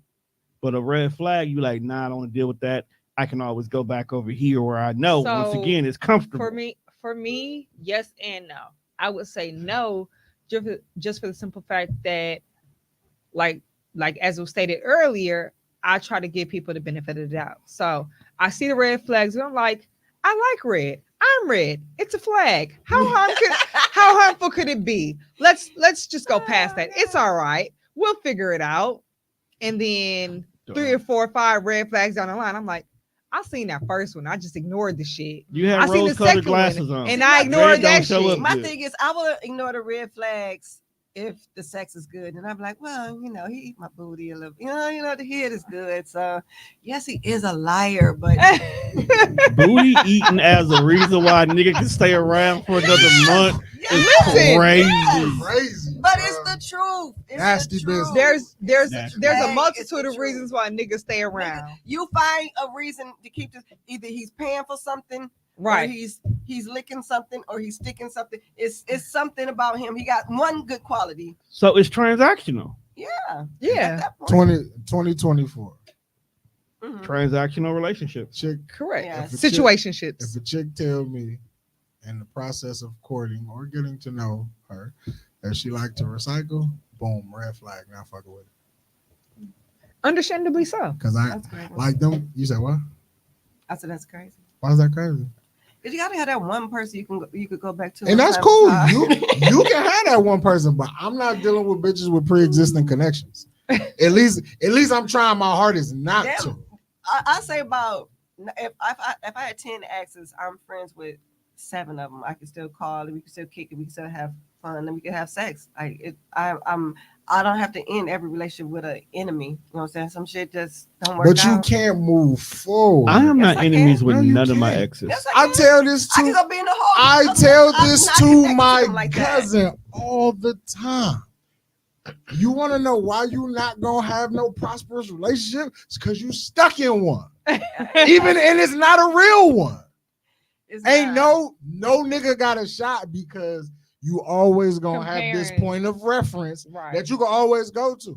but a red flag, you like, nah, I don't want to deal with that. I can always go back over here where I know once So, again it's comfortable. For me, yes and no. I would say no, just for the simple fact that, like as was stated earlier, I try to give people the benefit of the doubt. So I see the red flags, and I'm like, I like red. I'm red. It's a flag. How harmful could it be? Let's just go past that. It's all right. We'll figure it out. And then 3 or 4 or 5 red flags down the line, I'm like, I seen that first one. I just ignored the shit. You have I seen the rose-colored second glasses one, on, and I ignored Red don't that show shit. up My good. thing is, I will ignore the red flags if the sex is good, and I'm like, well, he eat my booty a little, the head is good. So yes, he is a liar, but Booty eating as a reason why a nigga can stay around for another month is Listen. crazy. Crazy. but it's the truth. It's Nasty the truth. business. There's That's a right. multitude It's the of truth. reasons why niggas stay around. You find a reason to keep this. Either he's paying for something, Right. Or he's licking something or he's sticking something. It's something about him. He got one good quality. So it's transactional. Yeah. Yeah. At that point. 2024. Mhm. Transactional relationships. Chick, Correct. Yeah. If a chick- Situationships. if a chick tell me in the process of courting or getting to know her that she like to recycle, boom, red flag, not fucking with it. Understandably so. Because I That's crazy. like them. You said what? I said that's crazy. Why is that crazy? Because you gotta have that one person you could go back to. And that's from cool. time to You time. can have that one person, but I'm not dealing with bitches with pre-existing connections. At least I'm trying my hardest not Damn. to. I say about if I had 10 exes, I'm friends with 7 of them. I can still call and we can still kick it. We can still have fun and we can have sex. I don't have to end every relationship with an enemy. You know what I'm saying? Some shit just don't work But you out. can't move forward. I am Yes, not I enemies can. with No, you none of my can't. exes. Yes, I tell this I can to go be in the hole. I I'm tell not- I'm this not to connected my them like that. cousin all the time. You want to know why you not gonna have no prosperous relationship? It's because you stuck in one, even and it's not a real one. It's Ain't not. no nigga got a shot because you always gonna have this Comparing. point of reference Right. that you can always go to.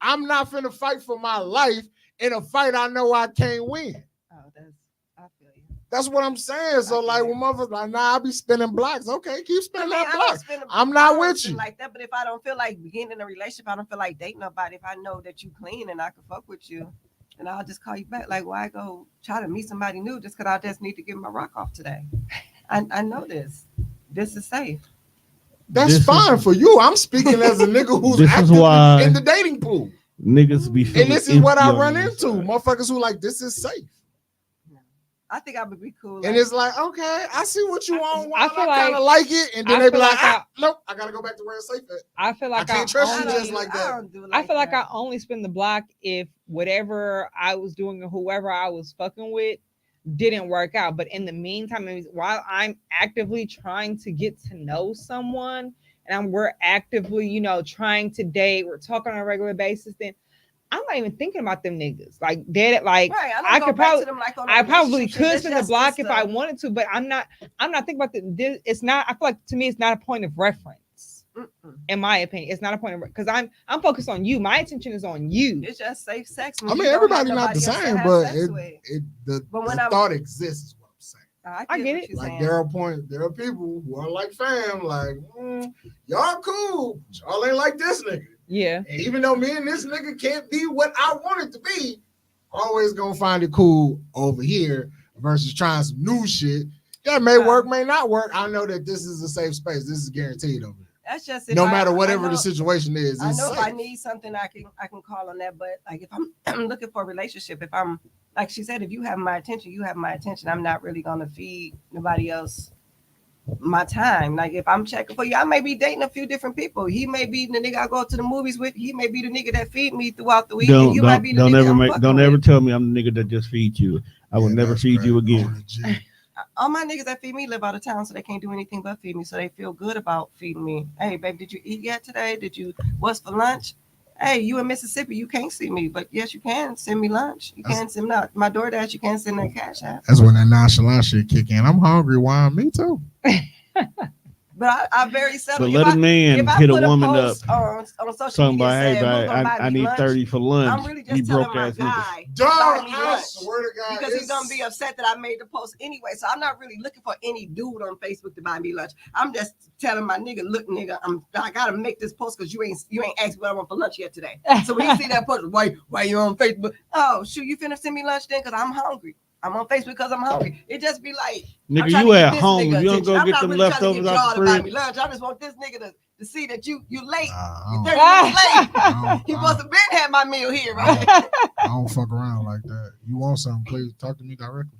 I'm not finna fight for my life in a fight I know I can't win. Oh, I feel you. That's what I'm saying. So like when motherfuckers like, nah, I be spinning blocks. Okay, keep I spinning mean, that I block. don't spend I'm I not don't with spend you. like that. But if I don't feel like beginning in a relationship, I don't feel like dating nobody. If I know that you clean and I can fuck with you, then I'll just call you back. Like, why go try to meet somebody new just because I just need to get my rock off today? I know this. This is safe. That's This fine is- for you. I'm speaking as a nigga who's This is active why- in the dating pool. Niggas be feeling And this is what I empty on run the into. inside. Motherfuckers who like, this is safe. I think I would be cool. And it's like, okay, I see what you want. I I feel kind of like it. And then I they be feel like, like nope, I got to go back to where it's safe at. I feel like I can't trust you only- just like that. I feel like I only spin the block if whatever I was doing or whoever I was fucking with didn't work out. But in the meantime, while I'm actively trying to get to know someone and we're actively, trying to date, we're talking on a regular basis, then I'm not even thinking about them niggas. Like dead, like right. I could probably, them like on I probably relationship shit. could It's spin the just block this if I stuff. wanted to, but I'm not thinking about it's not. I feel like to me, it's not a point of reference. Mm-mm. In my opinion, it's not a point of because I'm focused on you. My attention is on you. It's just safe sex. I mean, everybody not the same, but the thought exists is what I'm saying. I get it. Like there are people who are like fam, like y'all cool, y'all ain't like this nigga. Yeah. And even though me and this nigga can't be what I want it to be, always gonna find it cool over here versus trying some new shit. That may work, may not work. I know that this is a safe space. This is guaranteed over here. That's just No matter whatever the situation is. I know safe. if I need something, I can call on that. But like if I'm looking for a relationship, if I'm like she said, if you have my attention, you have my attention. I'm not really gonna feed nobody else my time. Like if I'm checking for you, I may be dating a few different people. He may be the nigga I go to the movies with. He may be the nigga that feed me throughout the week. And you might be the nigga I'm fucking don't ever with. tell me I'm the nigga that just feeds you. I will never feed you again. All my niggas that feed me live out of town, so they can't do anything but feed me. So they feel good about feeding me. Hey, baby, did you eat yet today? What's for lunch? Hey, you in Mississippi, you can't see me, but yes, you can send me lunch. You can send my DoorDash. You can send that cash out. That's when that nonchalant shit kick in. I'm hungry. Why? Me too. But I very seldom. But let a man hit a woman up. On social Something media about, hey, saying, I need lunch. 30 for lunch. I'm really You just telling broke my ass nigga. guy, Dog, buy me I lunch. swear to God, Because he's gonna be upset that I made the post anyway. So I'm not really looking for any dude on Facebook to buy me lunch. I'm just telling my nigga, look, nigga, I gotta make this post because you ain't asked me what I want for lunch yet today. So when you see that post, why you on Facebook? Oh shoot, you finna send me lunch then? Because I'm hungry. I'm on Facebook because I'm hungry. It just be like, Nigga, I'm you trying to at get this home. nigga You don't attention. go I'm get not them really trying to leftovers get out y'all the to buy fridge. me lunch. I just want this nigga to see that you late. I You don't- 30 minutes late. I He don't- must have been had my meal here, I right? I don't fuck around like that. You want something, please talk to me directly.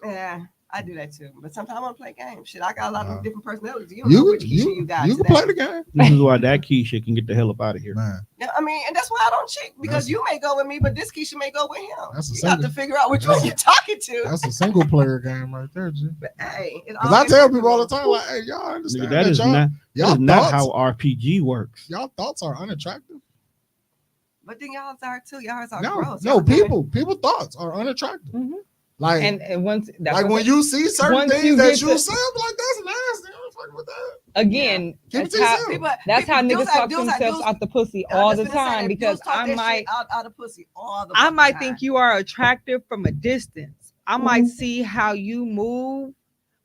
Yeah, I do that too. But sometimes I want to play games. Shit, I got a lot of different personalities. You don't You know which Keisha you got can today. play the game, This is why that Keisha can get the hell up out of here. man. Yeah, I mean, and that's why I don't cheat because That's- you may go with me, but this Keisha may go with him. That's a You got to single- figure out which one you're talking to. That's a single player game right there, G. But hey, Because I tell people all the time, like, hey, y'all understand Nigga, that is y'all, not y'all not thoughts, how RPG works. y'all thoughts are unattractive. But then y'all's are too. Y'all's are No, gross. no, Y'all people thoughts are unattractive. Mhm. Like, and once that's like what when you see certain once things you that get you to- say, I'm like, that's nasty. I'm fucking with that. again, Keep it that's to how, yourself. People, that's how people- niggas dudes- talk dudes- themselves dudes- out the pussy I all was the just gonna say time that because dudes talk I that might shit out of pussy all the I fucking might time. think you are attractive from a distance. I might see how you move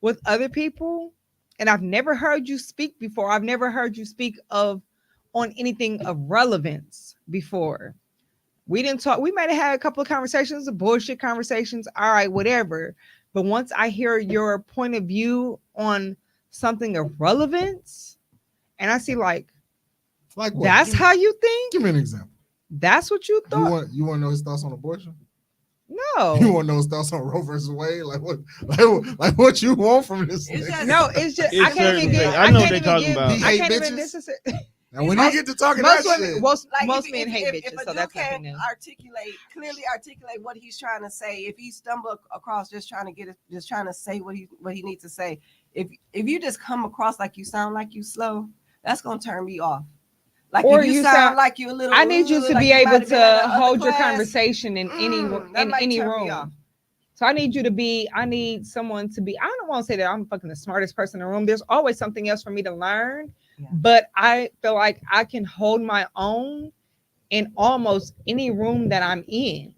with other people, and I've never heard you speak before. I've never heard you speak of on anything of relevance before. We didn't talk. We might have had a couple of conversations, bullshit conversations. All right, whatever. But once I hear your point of view on something of relevance, and I see like Like what? that's how you think. Give me an example. That's what you You thought. want to know his thoughts on abortion? No. You want to know his thoughts on Roe versus Wade? Like what? Like what you want from this? It's nigga? just- No, it's just It's I can't certain even give. things. I know what can't they even talking give- about. He I hate can't even. bitches? This is Now when Most- he get to talking most that women. shit, Most Like men hate if bitches, a so dude that's can't nothing new. clearly articulate what he's trying to say. If he stumble across just trying to say what he needs to say. If you just come across like you sound like you slow, that's gonna turn me off. Like Or if you you sound sound- like you a little. I need you to like be you able might have been in to another hold your class, conversation in any that might turn me room. off. So I need you to be. I need someone to be. I don't want to say that I'm fucking the smartest person in the room. There's always something else for me to learn. Yeah. But I feel like I can hold my own in almost any room that I'm in.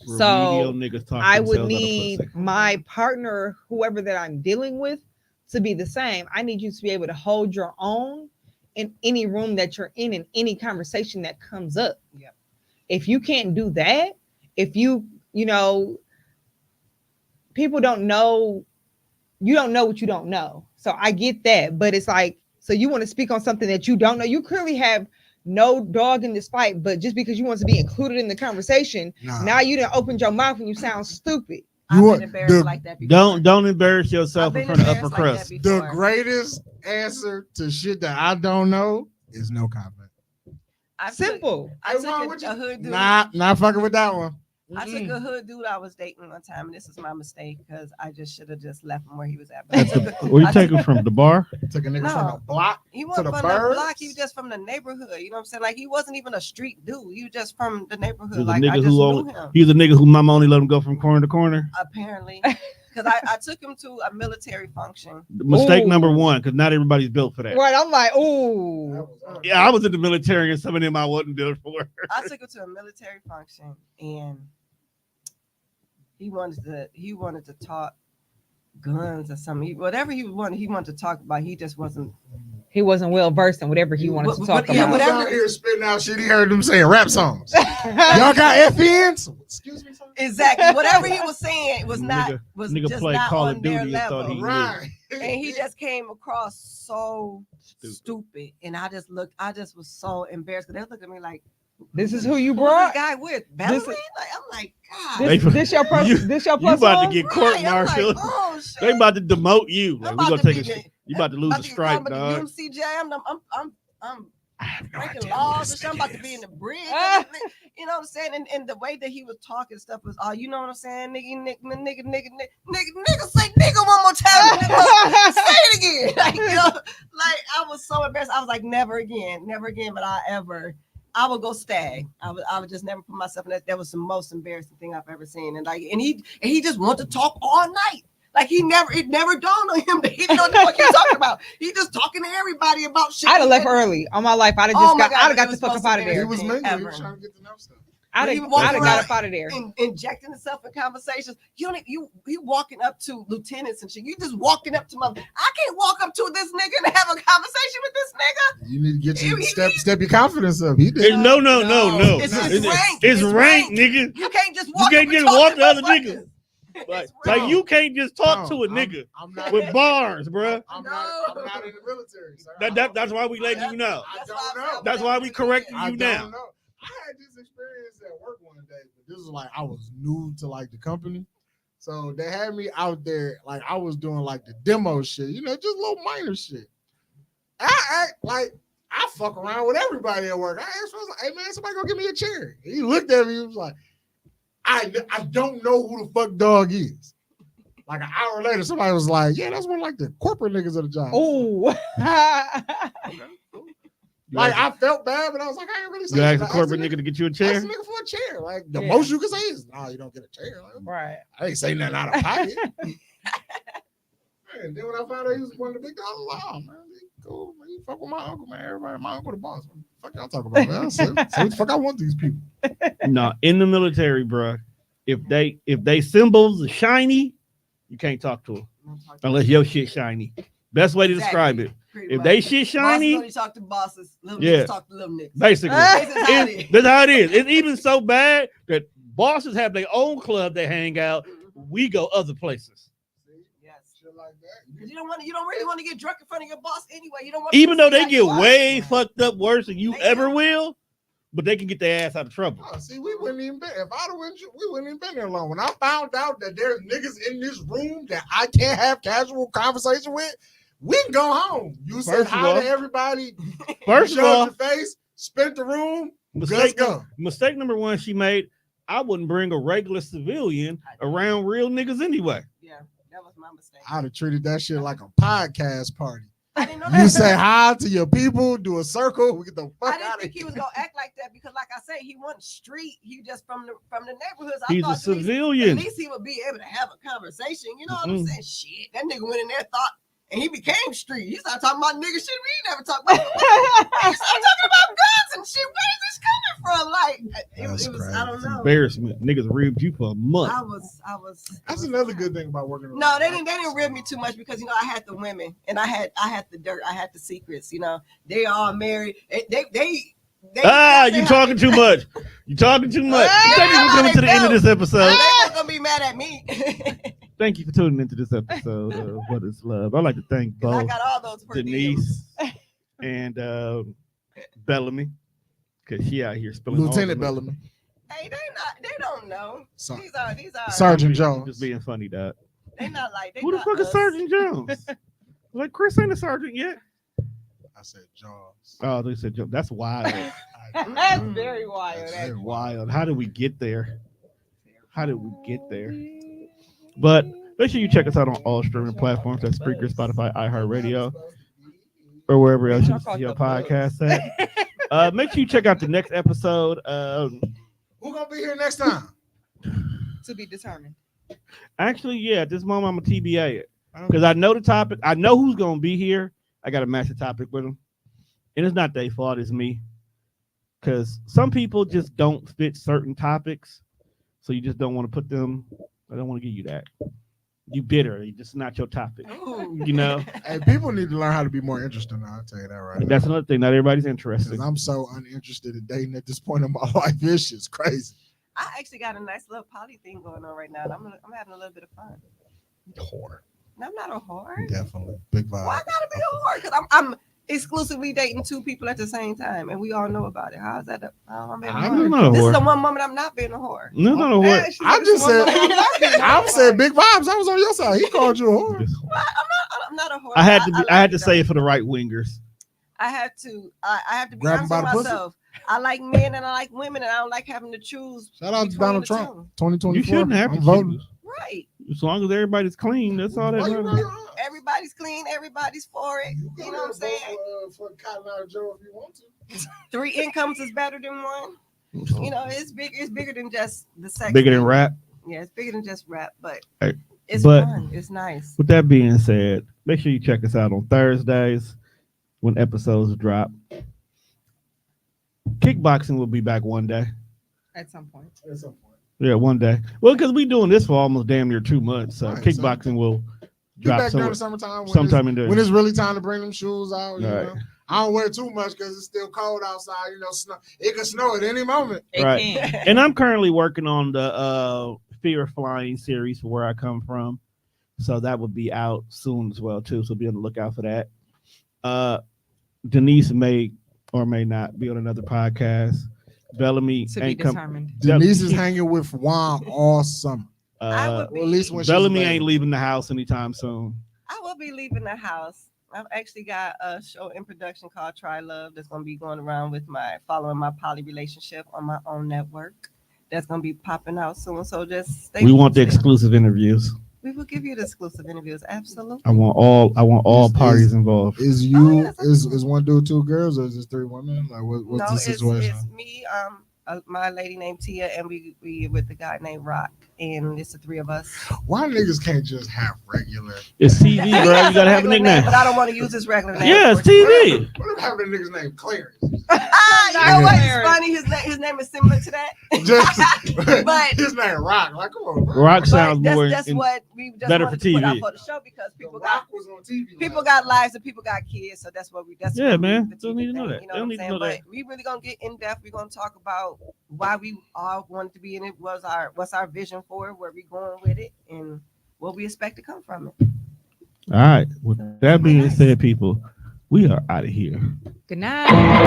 Remedial So niggas talk I would themselves out of need pussy. my partner, whoever that I'm dealing with, to be the same. I need you to be able to hold your own in any room that you're in any conversation that comes up. Yep. If you can't do that, if you know, people don't know, you don't know what you don't know. So I get that, but it's like, so you want to speak on something that you don't know. You clearly have no dog in this fight, but just because you want to be included in the conversation, now you done opened your mouth and you sound stupid. I've You been want embarrassed the- like that before. Don't embarrass I've yourself been in front of upper embarrassed like that crust. the before. greatest answer to shit that I don't know is no comment. I took- Simple. I Hey, took Ron, a what you- hood dude. Not fucking with that one. I took Mm-mm. a hood dude I was dating one time, and this is my mistake because I just should have just left him where he was at. But I took a- Where you I taking from the bar? Took a nigga No. from the block. He wasn't the from the birds? block. He was just from the neighborhood. You know what I'm saying? Like he wasn't even a street dude. He was just from the neighborhood. He was a Like I nigga just who knew only him. he was a nigga who mama only let him go from corner to corner. Apparently, because I took him to a military function. Mistake Ooh. number one, because not everybody's built for that. Right. I'm like, ooh. Yeah, I was in the military and some of them I wasn't built for. I took him to a military function, and he wanted to talk guns or something. Whatever he wanted to talk about. He just wasn't. He wasn't well versed in whatever he wanted to talk yeah, about. Whatever. whatever- Out here spitting out shit. He heard them saying rap songs. Y'all got FNs? Excuse me. Sir? Exactly. Whatever he was saying was not Nigga- was nigga just played not Call on of their Duty and thought level. he- Right. And he just came across so Stupid. stupid. And I just was so embarrassed because they looked at me like, This is who you who's brought. this guy with? Bellamy? Like, I'm like, God. They- This your plus. you- This your You plus about to one? get court Right, I'm like, martialed. oh shit. They about to demote you. Like, I'm we about gonna to take be a. You about to lose about a to get strike, called by dog. the UMCJ. I'm I have no breaking idea laws or what something, about to this be in is. the bridge. Ah. You know what I'm saying? And the way that he was talking stuff was, oh, you know what I'm saying? Nigga, say nigga one more time. Nigga, say it again. Like, you know, like I was so embarrassed. I was like, never again. But I would go stag. I would just never put myself in that. That was the most embarrassing thing I've ever seen. And he just wanted to talk all night. Like it never dawned on him that he didn't know what the fuck he was talking about. He just talking to everybody about shit. I'd have left And- early on my life. I'd have Oh just my got. God, I'd have it got the was fuck up supposed out of to be He there. was Everything mingle. He ever. was trying to get to know stuff. I'd He have walked got around up out of there. Injecting himself in conversations. You walking up to lieutenants and shit. You just walking up to I can't walk up to this nigga and have a conversation with this nigga. You need to get your He- step your confidence up. He did. No. It's It's ranked. It's ranked, nigga. You can't just You walk. can't up just and talk walk to other motherfuckers. niggas. It's Like ranked. you can't just talk No, to a nigga I'm not, with bars, bruh. I'm No. not in the military. Sir. That's why we letting you know. I That's don't why I'm know. saying That's why we correcting I you don't now. know. I had this experience at work one day, but this was like I was new to like the company. So they had me out there, like I was doing like the demo shit, just little minor shit. I act like I fuck around with everybody at work. I asked, I was like, hey man, somebody go give me a chair. He looked at me, he was like, I don't know who the fuck dog is. Like an hour later, somebody was like, yeah, that's one of like the corporate niggas of the job. Oh. Like I felt bad, but I was like, I ain't really saying. You asked a corporate nigga to get you a chair. Ask a nigga for a chair. Like the most you can say is, "No, you don't get a chair." Like, Right. I ain't saying nothing out of pocket. And then when I found out he was one of the big dollars, like, oh man, cool, man, you fuck with my uncle, man. Everybody, my uncle the boss. What the fuck y'all talking about, man? So what the fuck I want these people? No, in the military, bro. If they symbols are shiny, you can't talk to them unless your shit shiny. Best way to describe it. If they shit shiny, bosses talk to bosses. Little niggas talk to little niggas. Basically, That's how it is. It's even so bad that bosses have their own club they hang out. We go other places. Like that. You don't really want to get drunk in front of your boss anyway. You don't want even though they get way fucked up worse than you ever will, but they can get their ass out of trouble. Oh, see, we wouldn't even been if I'd have went, we wouldn't even been there long. When I found out that there's niggas in this room that I can't have casual conversation with, we can go home. You said hi to everybody. First of all, your face, spent the room. Mistake number one she made. I wouldn't bring a regular civilian around real niggas anyway. Yeah. That was my mistake. I'd have treated that shit like a podcast party. I didn't know you say hi to your people, do a circle, we get the fuck out of here. I didn't think he was gonna act like that because, like I said, he wasn't street. He just from the neighborhoods. He's a civilian. At least he would be able to have a conversation. You know what I'm saying? Shit, that nigga went in there, thought, and he became street. He started talking about nigga shit we never talked about. He started talking about guns and shit. Where is this coming from? Like it was I don't know. Embarrassment. Niggas ribbed you for a month. I was. That's another good thing about working. No, they didn't rib me too much because I had the women and I had the dirt. I had the secrets. They all married. They you talking too much. You talking too much. Thank you for coming to the end of this episode. They're gonna be mad at me. Thank you for tuning into this episode of What Is Love. I'd like to thank both I got all those Denise and Bellamy, because she out here spilling Lieutenant Bellamy. Hey, they don't know. These are Sergeant Jones. Just being funny, dog. They not like who the fuck is Sergeant Jones? Like Chris ain't a sergeant yet. I said Jaws. Oh, they said Jones. That's wild. That's very wild. That's wild. How did we get there? But make sure you check us out on all streaming platforms. That's Spreaker, Spotify, iHeartRadio, or wherever else you see your podcast at. Make sure you check out the next episode. Who's gonna be here next time? To be determined. Actually, yeah, at this moment I'm a TBA it. Because I know the topic. I know who's gonna be here. I got to match the topic with them. And it's not their fault, it's me. Because some people just don't fit certain topics. So you just don't want to put them. I don't want to give you that. You bitter. It's just not your topic. Hey, people need to learn how to be more interesting. I'll tell you that right. That's another thing. Not everybody's interested. I'm so uninterested in dating at this point in my life. This shit's crazy. I actually got a nice little poly thing going on right now. I'm having a little bit of fun. Whore. No, I'm not a whore. Definitely. Big vibe. Well, I gotta be a whore because I'm exclusively dating two people at the same time, and we all know about it. How is that? I'm being a whore. This is the one moment I'm not being a whore. No, not a whore. I just said, I said big vibes. I was on your side. He called you a whore. Well, I'm not a whore. I had to say it for the right wingers. I have to be honest with myself. I like men and I like women, and I don't like having to choose. Shout out to Donald Trump, 2024. You shouldn't have to vote. Right. As long as everybody's clean, that's all that matters. Everybody's clean. Everybody's for it. You know what I'm saying? For Cotton Eye Joe, if you want to. 3 incomes is better than one. It's big. It's bigger than just the sex. Bigger than rap. Yeah, it's bigger than just rap, but hey, it's fun. It's nice. With that being said, make sure you check us out on Thursdays when episodes drop. Kickboxing will be back one day. At some point. Yeah, one day. Well, because we're doing this for almost damn near 2 months, so kickboxing will drop back during the summertime. Sometime in there. When it's really time to bring them shoes out. You right. know? I don't wear too much because it's still cold outside. Snow. It can snow at any moment. It can. And I'm currently working on the Fear of Flying series for Where I Come From, so that will be out soon as well too. So be on the lookout for that. Denise may or may not be on another podcast. Bellamy to be determined. Denise is hanging with Juan all summer. At least when Bellamy ain't leaving the house anytime soon. I will be leaving the house. I've actually got a show in production called Try Love that's going to be going around with following my poly relationship on my own network. That's going to be popping out soon. So just stay. We want the exclusive interviews. We will give you the exclusive interviews. Absolutely. I want all parties involved. Is you is one dude, two girls, or is it three women? Like what's No, the situation? it's me, my lady named Tia, and we with the guy named Rock, and it's the three of us. Why niggas can't just have regular? It's TV, bro. You gotta have a nickname. But I don't want to use his regular name. Yeah, it's TV. What if having a nigga's name Clarence? You know what? It's funny. His name is similar to that. But his name Rock. Like, come on, bro. Rock sounds more. That's what we just better wanted for to put TV. out for the show because people Rock was on TV. people got lives and people got kids, so that's what we. That's Yeah, what man. the Don't TV need to know thing, that. You know Don't what need to I'm know saying? that. But we really gonna get in depth. We're gonna talk about why we all wanted to be in it. What's our vision for it? Where we going with it, and what we expect to come from it. All right. With that being said, people, we are out of here. Good night.